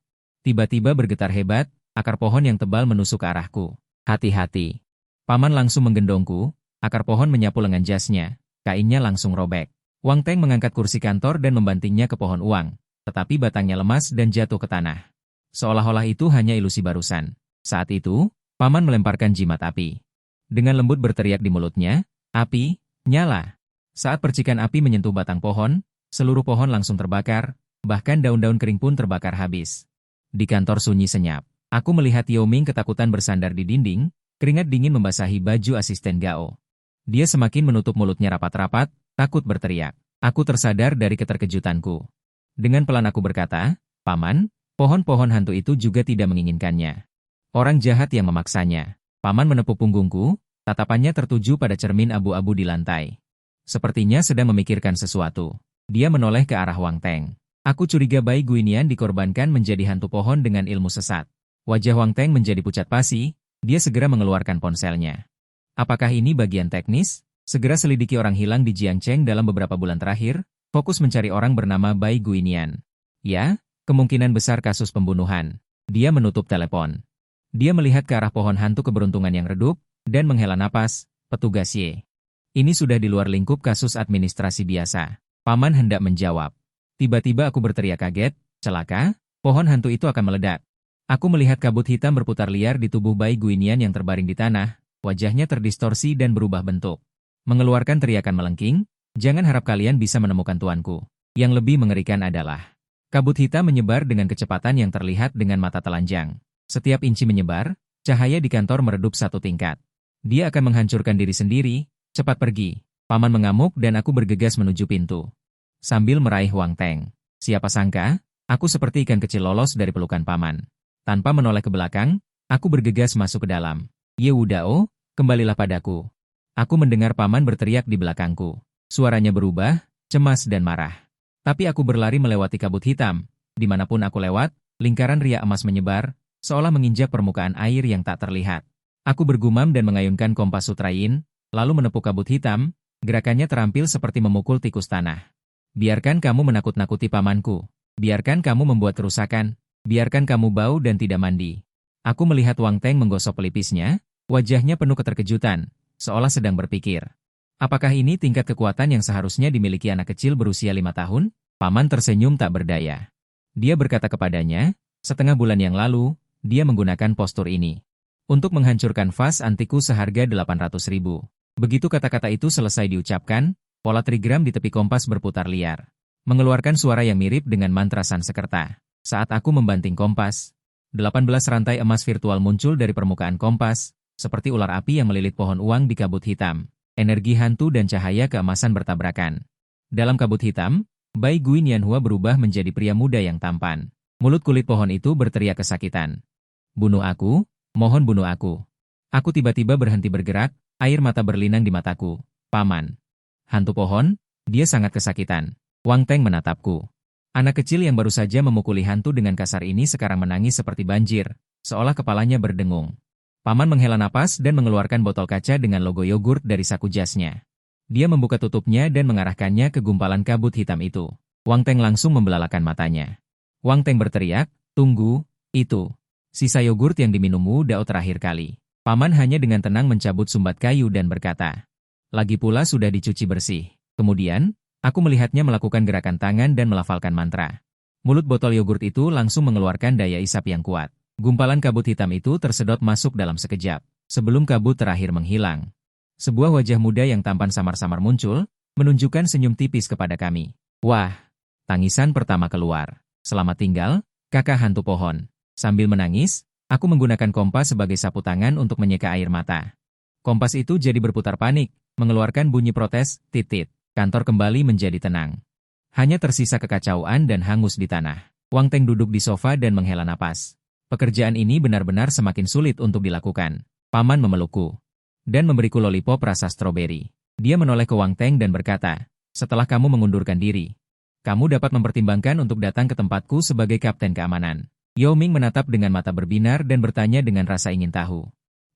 tiba-tiba bergetar hebat, akar pohon yang tebal menusuk ke arahku. Hati-hati. Paman langsung menggendongku, akar pohon menyapu lengan jasnya, kainnya langsung robek. Wang Teng mengangkat kursi kantor dan membantingnya ke pohon uang, tetapi batangnya lemas dan jatuh ke tanah. Seolah-olah itu hanya ilusi barusan. Saat itu, Paman melemparkan jimat api. Dengan lembut berteriak di mulutnya, api, nyala. Saat percikan api menyentuh batang pohon, seluruh pohon langsung terbakar, bahkan daun-daun kering pun terbakar habis. Di kantor sunyi senyap. Aku melihat Yao Ming ketakutan bersandar di dinding, keringat dingin membasahi baju asisten Gao. Dia semakin menutup mulutnya rapat-rapat, takut berteriak. Aku tersadar dari keterkejutanku. Dengan pelan aku berkata, Paman, pohon-pohon hantu itu juga tidak menginginkannya. Orang jahat yang memaksanya. Paman menepuk punggungku, tatapannya tertuju pada cermin abu-abu di lantai. Sepertinya sedang memikirkan sesuatu. Dia menoleh ke arah Wang Teng. Aku curiga Bai Guinian dikorbankan menjadi hantu pohon dengan ilmu sesat. Wajah Wang Teng menjadi pucat pasi, dia segera mengeluarkan ponselnya. Apakah ini bagian teknis? Segera selidiki orang hilang di Jiangcheng dalam beberapa bulan terakhir, fokus mencari orang bernama Bai Guinian. Ya, kemungkinan besar kasus pembunuhan. Dia menutup telepon. Dia melihat ke arah pohon hantu keberuntungan yang redup, dan menghela napas, petugas Y. Ini sudah di luar lingkup kasus administrasi biasa. Paman hendak menjawab. Tiba-tiba aku berteriak kaget, celaka, pohon hantu itu akan meledak. Aku melihat kabut hitam berputar liar di tubuh Bai Guinian yang terbaring di tanah, wajahnya terdistorsi dan berubah bentuk. Mengeluarkan teriakan melengking, jangan harap kalian bisa menemukan tuanku. Yang lebih mengerikan adalah, kabut hitam menyebar dengan kecepatan yang terlihat dengan mata telanjang. Setiap inci menyebar, cahaya di kantor meredup satu tingkat. Dia akan menghancurkan diri sendiri, cepat pergi. Paman mengamuk dan aku bergegas menuju pintu. Sambil meraih Wang Teng. Siapa sangka, aku seperti ikan kecil lolos dari pelukan paman. Tanpa menoleh ke belakang, aku bergegas masuk ke dalam. Ye Wu Dao, kembalilah padaku. Aku mendengar paman berteriak di belakangku. Suaranya berubah, cemas dan marah. Tapi aku berlari melewati kabut hitam. Dimanapun aku lewat, lingkaran riak emas menyebar, seolah menginjak permukaan air yang tak terlihat. Aku bergumam dan mengayunkan kompas sutrain, lalu menepuk kabut hitam, gerakannya terampil seperti memukul tikus tanah. Biarkan kamu menakut-nakuti pamanku. Biarkan kamu membuat kerusakan. Biarkan kamu bau dan tidak mandi. Aku melihat Wang Teng menggosok pelipisnya, wajahnya penuh keterkejutan, seolah sedang berpikir. Apakah ini tingkat kekuatan yang seharusnya dimiliki anak kecil berusia 5 tahun? Paman tersenyum tak berdaya. Dia berkata kepadanya, setengah bulan yang lalu, dia menggunakan postur ini untuk menghancurkan vas antiku seharga 800.000. Begitu kata-kata itu selesai diucapkan, pola trigram di tepi kompas berputar liar, mengeluarkan suara yang mirip dengan mantra Sansekerta. Saat aku membanting kompas, 18 rantai emas virtual muncul dari permukaan kompas, seperti ular api yang melilit pohon uang di kabut hitam. Energi hantu dan cahaya keemasan bertabrakan. Dalam kabut hitam, Bai Guinianhua berubah menjadi pria muda yang tampan. Mulut kulit pohon itu berteriak kesakitan. Bunuh aku, mohon bunuh aku. Aku tiba-tiba berhenti bergerak, air mata berlinang di mataku. Paman. Hantu pohon, dia sangat kesakitan. Wang Teng menatapku. Anak kecil yang baru saja memukuli hantu dengan kasar ini sekarang menangis seperti banjir, seolah kepalanya berdengung. Paman menghela napas dan mengeluarkan botol kaca dengan logo yogurt dari saku jasnya. Dia membuka tutupnya dan mengarahkannya ke gumpalan kabut hitam itu. Wang Teng langsung membelalakan matanya. Wang Teng berteriak, "Tunggu, itu. Sisa yogurt yang diminum Wu Dao terakhir kali." Paman hanya dengan tenang mencabut sumbat kayu dan berkata, "Lagi pula sudah dicuci bersih." Kemudian, aku melihatnya melakukan gerakan tangan dan melafalkan mantra. Mulut botol yogurt itu langsung mengeluarkan daya isap yang kuat. Gumpalan kabut hitam itu tersedot masuk dalam sekejap, sebelum kabut terakhir menghilang. Sebuah wajah muda yang tampan samar-samar muncul, menunjukkan senyum tipis kepada kami. Wah, tangisan pertama keluar. Selamat tinggal, kakak hantu pohon. Sambil menangis, aku menggunakan kompas sebagai sapu tangan untuk menyeka air mata. Kompas itu jadi berputar panik, mengeluarkan bunyi protes, titit. Kantor kembali menjadi tenang. Hanya tersisa kekacauan dan hangus di tanah. Wang Teng duduk di sofa dan menghela napas. Pekerjaan ini benar-benar semakin sulit untuk dilakukan. Paman memelukku dan memberiku lollipop rasa stroberi. Dia menoleh ke Wang Teng dan berkata, "Setelah kamu mengundurkan diri, kamu dapat mempertimbangkan untuk datang ke tempatku sebagai kapten keamanan." Yao Ming menatap dengan mata berbinar dan bertanya dengan rasa ingin tahu.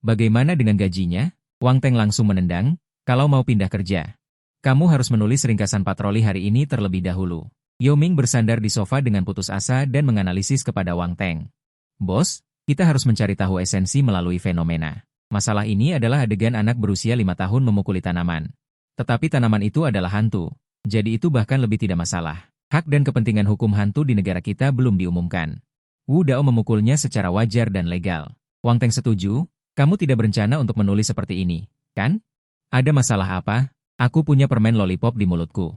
"Bagaimana dengan gajinya?" Wang Teng langsung menendang, "Kalau mau pindah kerja, kamu harus menulis ringkasan patroli hari ini terlebih dahulu." Yao Ming bersandar di sofa dengan putus asa dan menganalisis kepada Wang Teng. "Bos, kita harus mencari tahu esensi melalui fenomena. Masalah ini adalah adegan anak berusia 5 tahun memukuli tanaman. Tetapi tanaman itu adalah hantu, jadi itu bahkan lebih tidak masalah. Hak dan kepentingan hukum hantu di negara kita belum diumumkan. Wu Dao memukulnya secara wajar dan legal." Wang Teng setuju, "Kamu tidak berencana untuk menulis seperti ini, kan? Ada masalah apa?" "Aku punya permen lollipop di mulutku."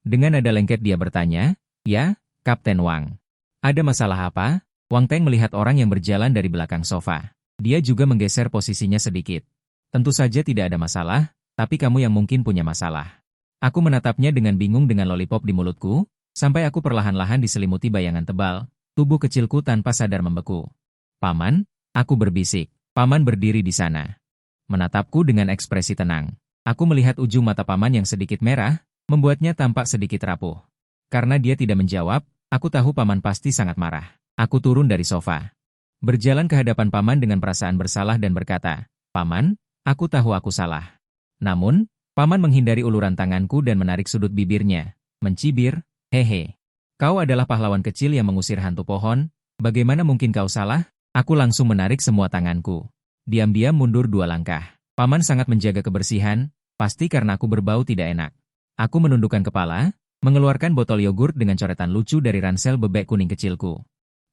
Dengan nada lengket dia bertanya, "Ya, Kapten Wang. Ada masalah apa?" Wang Teng melihat orang yang berjalan dari belakang sofa. Dia juga menggeser posisinya sedikit. "Tentu saja tidak ada masalah, tapi kamu yang mungkin punya masalah." Aku menatapnya dengan bingung dengan lollipop di mulutku, sampai aku perlahan-lahan diselimuti bayangan tebal, tubuh kecilku tanpa sadar membeku. "Paman," aku berbisik. Paman berdiri di sana, menatapku dengan ekspresi tenang. Aku melihat ujung mata paman yang sedikit merah, membuatnya tampak sedikit rapuh. Karena dia tidak menjawab, aku tahu paman pasti sangat marah. Aku turun dari sofa, berjalan ke hadapan paman dengan perasaan bersalah dan berkata, "Paman, aku tahu aku salah." Namun, paman menghindari uluran tanganku dan menarik sudut bibirnya, mencibir, "Hehe. Kau adalah pahlawan kecil yang mengusir hantu pohon, bagaimana mungkin kau salah?" Aku langsung menarik semua tanganku. Diam-diam mundur 2 langkah. Paman sangat menjaga kebersihan, pasti karena aku berbau tidak enak. Aku menundukkan kepala, mengeluarkan botol yogurt dengan coretan lucu dari ransel bebek kuning kecilku.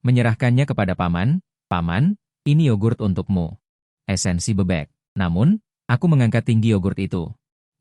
Menyerahkannya kepada paman, "Paman, ini yogurt untukmu." Esensi bebek. Namun, aku mengangkat tinggi yogurt itu.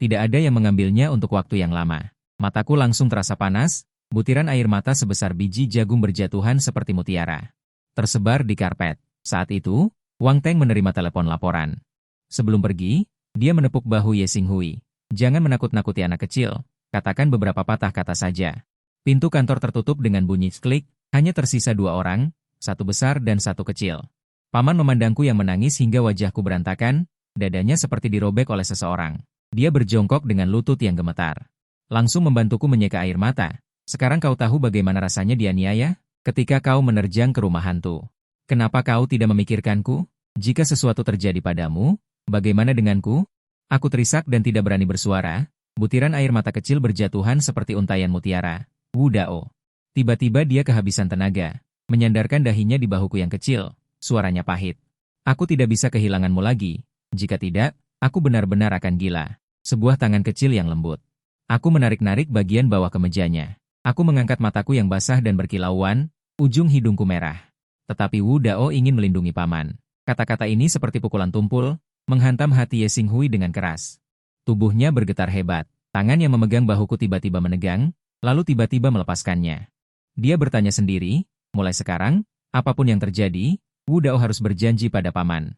Tidak ada yang mengambilnya untuk waktu yang lama. Mataku langsung terasa panas, butiran air mata sebesar biji jagung berjatuhan seperti mutiara. Tersebar di karpet. Saat itu, Wang Teng menerima telepon laporan. Sebelum pergi, dia menepuk bahu Ye Xinghui. "Jangan menakut-nakuti anak kecil, katakan beberapa patah kata saja." Pintu kantor tertutup dengan bunyi klik, hanya tersisa 2 orang, satu besar dan satu kecil. Paman memandangku yang menangis hingga wajahku berantakan, dadanya seperti dirobek oleh seseorang. Dia berjongkok dengan lutut yang gemetar. Langsung membantuku menyeka air mata. "Sekarang kau tahu bagaimana rasanya dianiaya? Ketika kau menerjang ke rumah hantu. Kenapa kau tidak memikirkanku? Jika sesuatu terjadi padamu, bagaimana denganku?" Aku terisak dan tidak berani bersuara. Butiran air mata kecil berjatuhan seperti untaian mutiara. "Wu Dao." Tiba-tiba dia kehabisan tenaga, menyandarkan dahinya di bahuku yang kecil. Suaranya pahit. "Aku tidak bisa kehilanganmu lagi. Jika tidak, aku benar-benar akan gila." Sebuah tangan kecil yang lembut. Aku menarik-narik bagian bawah kemejanya. Aku mengangkat mataku yang basah dan berkilauan, ujung hidungku merah. Tetapi Wu Dao ingin melindungi paman. Kata-kata ini seperti pukulan tumpul, menghantam hati Ye Xinghui dengan keras. Tubuhnya bergetar hebat. Tangan yang memegang bahuku tiba-tiba menegang, lalu tiba-tiba melepaskannya. Dia bertanya sendiri, "Mulai sekarang, apapun yang terjadi, Wu Dao harus berjanji pada paman.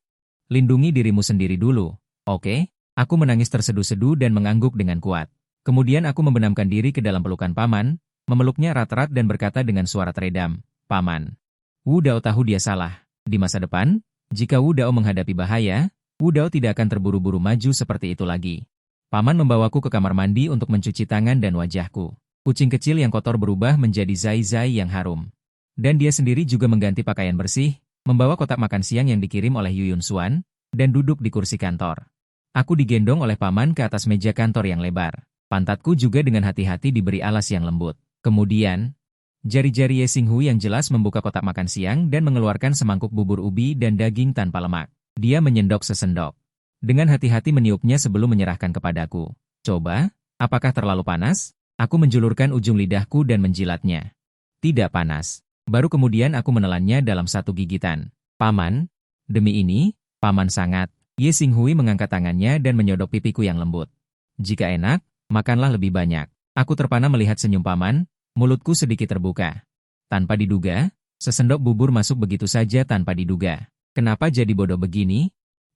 Lindungi dirimu sendiri dulu, oke?" Aku menangis terseduh-seduh dan mengangguk dengan kuat. Kemudian aku membenamkan diri ke dalam pelukan paman, memeluknya erat-erat dan berkata dengan suara teredam, "Paman." Wu Dao tahu dia salah. Di masa depan, jika Wu Dao menghadapi bahaya, Wu Dao tidak akan terburu-buru maju seperti itu lagi. Paman membawaku ke kamar mandi untuk mencuci tangan dan wajahku. Kucing kecil yang kotor berubah menjadi Zai-Zai yang harum. Dan dia sendiri juga mengganti pakaian bersih, membawa kotak makan siang yang dikirim oleh Yuyun Xuan, dan duduk di kursi kantor. Aku digendong oleh paman ke atas meja kantor yang lebar. Pantatku juga dengan hati-hati diberi alas yang lembut. Kemudian, jari-jari Ye Xinghui yang jelas membuka kotak makan siang dan mengeluarkan semangkuk bubur ubi dan daging tanpa lemak. Dia menyendok sesendok. Dengan hati-hati meniupnya sebelum menyerahkan kepadaku. Coba, apakah terlalu panas? Aku menjulurkan ujung lidahku dan menjilatnya. Tidak panas. Baru kemudian aku menelannya dalam satu gigitan. Paman, demi ini, paman sangat. Ye Xinghui mengangkat tangannya dan menyodok pipiku yang lembut. Jika enak, makanlah lebih banyak. Aku terpana melihat senyum paman, mulutku sedikit terbuka. Tanpa diduga, sesendok bubur masuk begitu saja tanpa diduga. Kenapa jadi bodoh begini?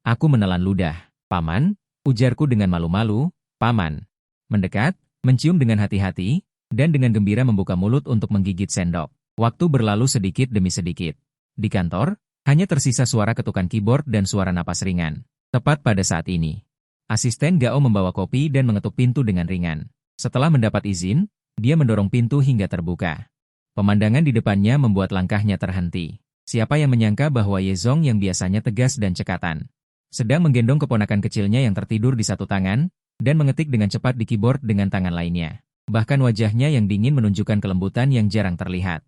Aku menelan ludah. Paman, ujarku dengan malu-malu, paman. Mendekat, mencium dengan hati-hati, dan dengan gembira membuka mulut untuk menggigit sendok. Waktu berlalu sedikit demi sedikit. Di kantor, hanya tersisa suara ketukan keyboard dan suara napas ringan. Tepat pada saat ini, asisten Gao membawa kopi dan mengetuk pintu dengan ringan. Setelah mendapat izin, dia mendorong pintu hingga terbuka. Pemandangan di depannya membuat langkahnya terhenti. Siapa yang menyangka bahwa Ye Zong yang biasanya tegas dan cekatan, sedang menggendong keponakan kecilnya yang tertidur di satu tangan, dan mengetik dengan cepat di keyboard dengan tangan lainnya. Bahkan wajahnya yang dingin menunjukkan kelembutan yang jarang terlihat.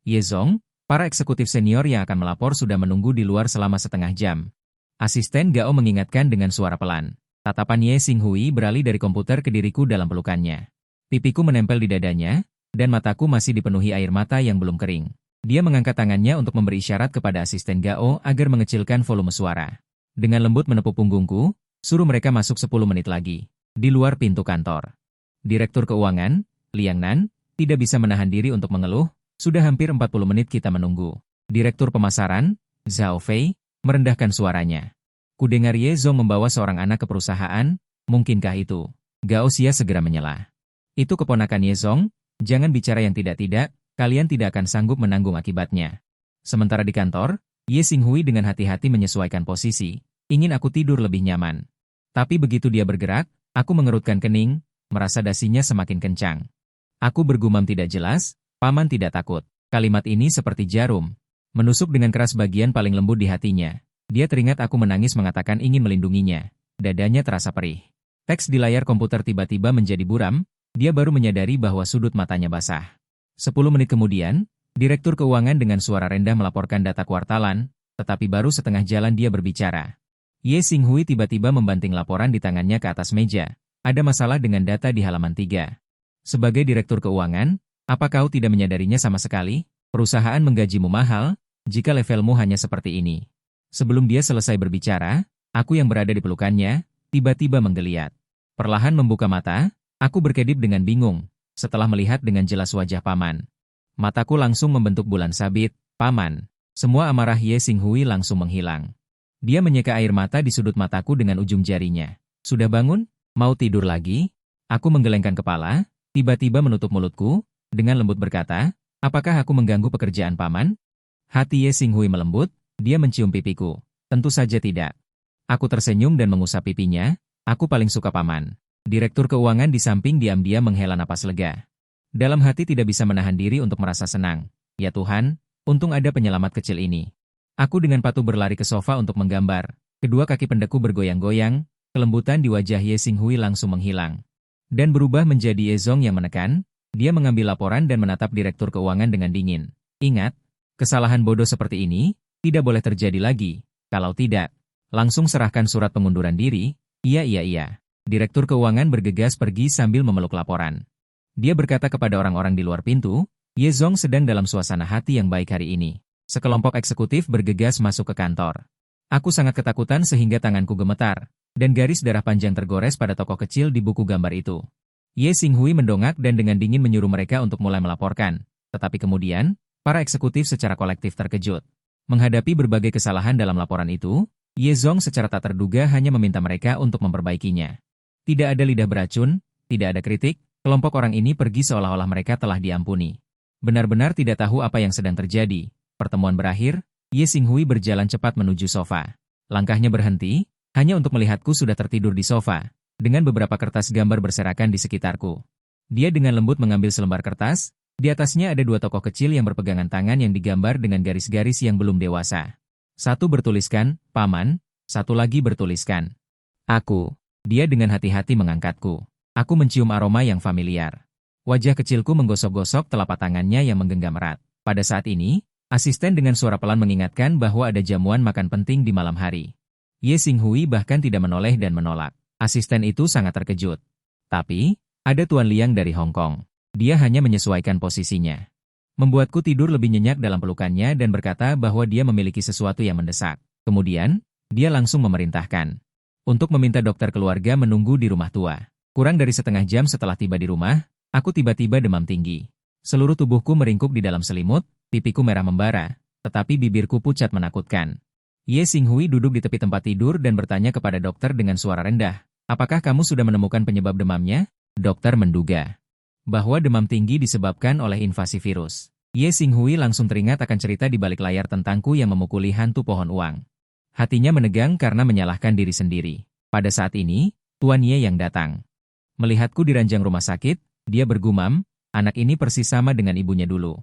Ye Zong, para eksekutif senior yang akan melapor sudah menunggu di luar selama setengah jam. Asisten Gao mengingatkan dengan suara pelan. Tatapan Ye Xinghui beralih dari komputer ke diriku dalam pelukannya. Pipiku menempel di dadanya, dan mataku masih dipenuhi air mata yang belum kering. Dia mengangkat tangannya untuk memberi isyarat kepada asisten Gao agar mengecilkan volume suara. Dengan lembut menepuk punggungku, suruh mereka masuk 10 menit lagi. Di luar pintu kantor. Direktur Keuangan, Liang Nan, tidak bisa menahan diri untuk mengeluh, sudah hampir 40 menit kita menunggu. Direktur Pemasaran, Zhao Fei, merendahkan suaranya. Kudengar Ye Zong membawa seorang anak ke perusahaan, mungkinkah itu? Gao Xia segera menyela. Itu keponakan Ye Zong, jangan bicara yang tidak-tidak, kalian tidak akan sanggup menanggung akibatnya. Sementara di kantor, Ye Xinghui dengan hati-hati menyesuaikan posisi, ingin aku tidur lebih nyaman. Tapi begitu dia bergerak, aku mengerutkan kening, merasa dasinya semakin kencang. Aku bergumam tidak jelas, paman tidak takut. Kalimat ini seperti jarum, menusuk dengan keras bagian paling lembut di hatinya. Dia teringat aku menangis mengatakan ingin melindunginya. Dadanya terasa perih. Teks di layar komputer tiba-tiba menjadi buram, dia baru menyadari bahwa sudut matanya basah. 10 menit kemudian, Direktur Keuangan dengan suara rendah melaporkan data kuartalan, tetapi baru setengah jalan dia berbicara. Ye Xinghui tiba-tiba membanting laporan di tangannya ke atas meja. Ada masalah dengan data di halaman 3. Sebagai Direktur Keuangan, apa kau tidak menyadarinya sama sekali? Perusahaan menggajimu mahal, jika levelmu hanya seperti ini. Sebelum dia selesai berbicara, aku yang berada di pelukannya, tiba-tiba menggeliat. Perlahan membuka mata, aku berkedip dengan bingung, setelah melihat dengan jelas wajah paman. Mataku langsung membentuk bulan sabit, paman. Semua amarah Ye Xinghui langsung menghilang. Dia menyeka air mata di sudut mataku dengan ujung jarinya. Sudah bangun? Mau tidur lagi? Aku menggelengkan kepala, tiba-tiba menutup mulutku, dengan lembut berkata, apakah aku mengganggu pekerjaan paman? Hati Ye Xinghui melembut, dia mencium pipiku. Tentu saja tidak. Aku tersenyum dan mengusap pipinya, aku paling suka paman. Direktur Keuangan di samping diam-diam menghela napas lega. Dalam hati tidak bisa menahan diri untuk merasa senang. Ya Tuhan, untung ada penyelamat kecil ini. Aku dengan patuh berlari ke sofa untuk menggambar. Kedua kaki pendekku bergoyang-goyang, kelembutan di wajah Ye Xinghui langsung menghilang. Dan berubah menjadi Ye Zong yang menekan, dia mengambil laporan dan menatap Direktur Keuangan dengan dingin. Ingat, kesalahan bodoh seperti ini, tidak boleh terjadi lagi. Kalau tidak, langsung serahkan surat pengunduran diri. Iya. Direktur Keuangan bergegas pergi sambil memeluk laporan. Dia berkata kepada orang-orang di luar pintu, Ye Zong sedang dalam suasana hati yang baik hari ini. Sekelompok eksekutif bergegas masuk ke kantor. Aku sangat ketakutan sehingga tanganku gemetar, dan garis darah panjang tergores pada tokoh kecil di buku gambar itu. Ye Xinghui mendongak dan dengan dingin menyuruh mereka untuk mulai melaporkan. Tetapi kemudian, para eksekutif secara kolektif terkejut. Menghadapi berbagai kesalahan dalam laporan itu, Ye Zong secara tak terduga hanya meminta mereka untuk memperbaikinya. Tidak ada lidah beracun, tidak ada kritik, kelompok orang ini pergi seolah-olah mereka telah diampuni. Benar-benar tidak tahu apa yang sedang terjadi. Pertemuan berakhir, Ye Xinghui berjalan cepat menuju sofa. Langkahnya berhenti, hanya untuk melihatku sudah tertidur di sofa. dengan beberapa kertas gambar berserakan di sekitarku. Dia dengan lembut mengambil selembar kertas, di atasnya ada dua tokoh kecil yang berpegangan tangan yang digambar dengan garis-garis yang belum dewasa. Satu bertuliskan, "Paman," satu lagi bertuliskan, "Aku." Dia dengan hati-hati mengangkatku. Aku mencium aroma yang familiar. Wajah kecilku menggosok-gosok telapak tangannya yang menggenggam erat. Pada saat ini, asisten dengan suara pelan mengingatkan bahwa ada jamuan makan penting di malam hari. Ye Xinghui bahkan tidak menoleh dan menolak. Asisten itu sangat terkejut. Tapi, ada Tuan Liang dari Hong Kong. Dia hanya menyesuaikan posisinya. Membuatku tidur lebih nyenyak dalam pelukannya dan berkata bahwa dia memiliki sesuatu yang mendesak. Kemudian, dia langsung memerintahkan untuk meminta dokter keluarga menunggu di rumah tua. Kurang dari setengah jam setelah tiba di rumah, aku tiba-tiba demam tinggi. Seluruh tubuhku meringkuk di dalam selimut, pipiku merah membara, tetapi bibirku pucat menakutkan. Ye Xinghui duduk di tepi tempat tidur dan bertanya kepada dokter dengan suara rendah, "Apakah kamu sudah menemukan penyebab demamnya?" Dokter menduga bahwa demam tinggi disebabkan oleh invasi virus. Ye Xinghui langsung teringat akan cerita di balik layar tentangku yang memukuli hantu pohon uang. Hatinya menegang karena menyalahkan diri sendiri. Pada saat ini, Tuan Ye yang datang. Melihatku di ranjang rumah sakit, dia bergumam, "Anak ini persis sama dengan ibunya dulu."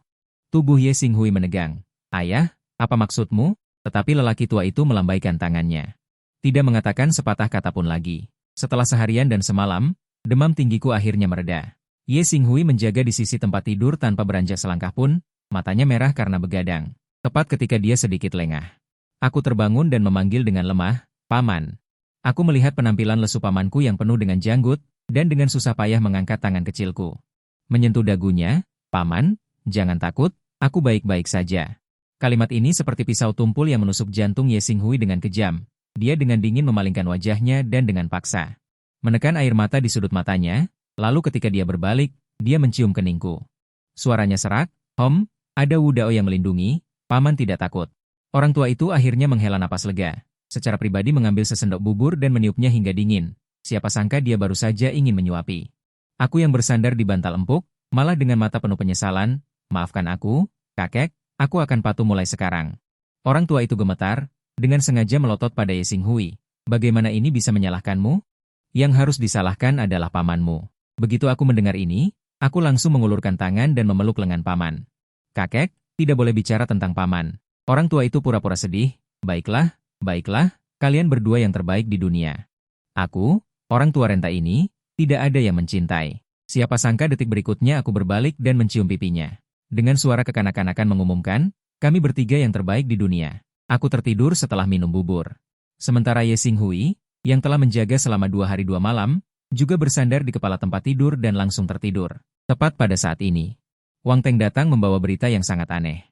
Tubuh Ye Xinghui menegang. "Ayah, apa maksudmu?" Tetapi lelaki tua itu melambaikan tangannya. Tidak mengatakan sepatah kata pun lagi. Setelah seharian dan semalam, demam tinggiku akhirnya mereda. Ye Xinghui menjaga di sisi tempat tidur tanpa beranjak selangkah pun, matanya merah karena begadang. Tepat ketika dia sedikit lengah. Aku terbangun dan memanggil dengan lemah, "Paman." Aku melihat penampilan lesu pamanku yang penuh dengan janggut, dan dengan susah payah mengangkat tangan kecilku. Menyentuh dagunya, "Paman, jangan takut, aku baik-baik saja." Kalimat ini seperti pisau tumpul yang menusuk jantung Ye Xinghui dengan kejam. Dia dengan dingin memalingkan wajahnya dan dengan paksa menekan air mata di sudut matanya. Lalu ketika dia berbalik, dia mencium keningku. Suaranya serak, "Hom, ada Wu Dao yang melindungi, Paman tidak takut." Orang tua itu akhirnya menghela napas lega. Secara pribadi mengambil sesendok bubur dan meniupnya hingga dingin. Siapa sangka dia baru saja ingin menyuapi. Aku yang bersandar di bantal empuk, malah dengan mata penuh penyesalan, "Maafkan aku, kakek, aku akan patuh mulai sekarang." Orang tua itu gemetar, dengan sengaja melotot pada Ye Xinghui. "Bagaimana ini bisa menyalahkanmu? Yang harus disalahkan adalah pamanmu." Begitu aku mendengar ini, aku langsung mengulurkan tangan dan memeluk lengan paman. "Kakek, tidak boleh bicara tentang paman." Orang tua itu pura-pura sedih. "Baiklah, baiklah, kalian berdua yang terbaik di dunia." Aku, orang tua renta ini, tidak ada yang mencintai. Siapa sangka detik berikutnya aku berbalik dan mencium pipinya. Dengan suara kekanak-kanakan mengumumkan, "Kami bertiga yang terbaik di dunia." Aku tertidur setelah minum bubur. Sementara Ye Xinghui, yang telah menjaga selama 2 hari 2 malam, juga bersandar di kepala tempat tidur dan langsung tertidur. Tepat pada saat ini, Wang Teng datang membawa berita yang sangat aneh.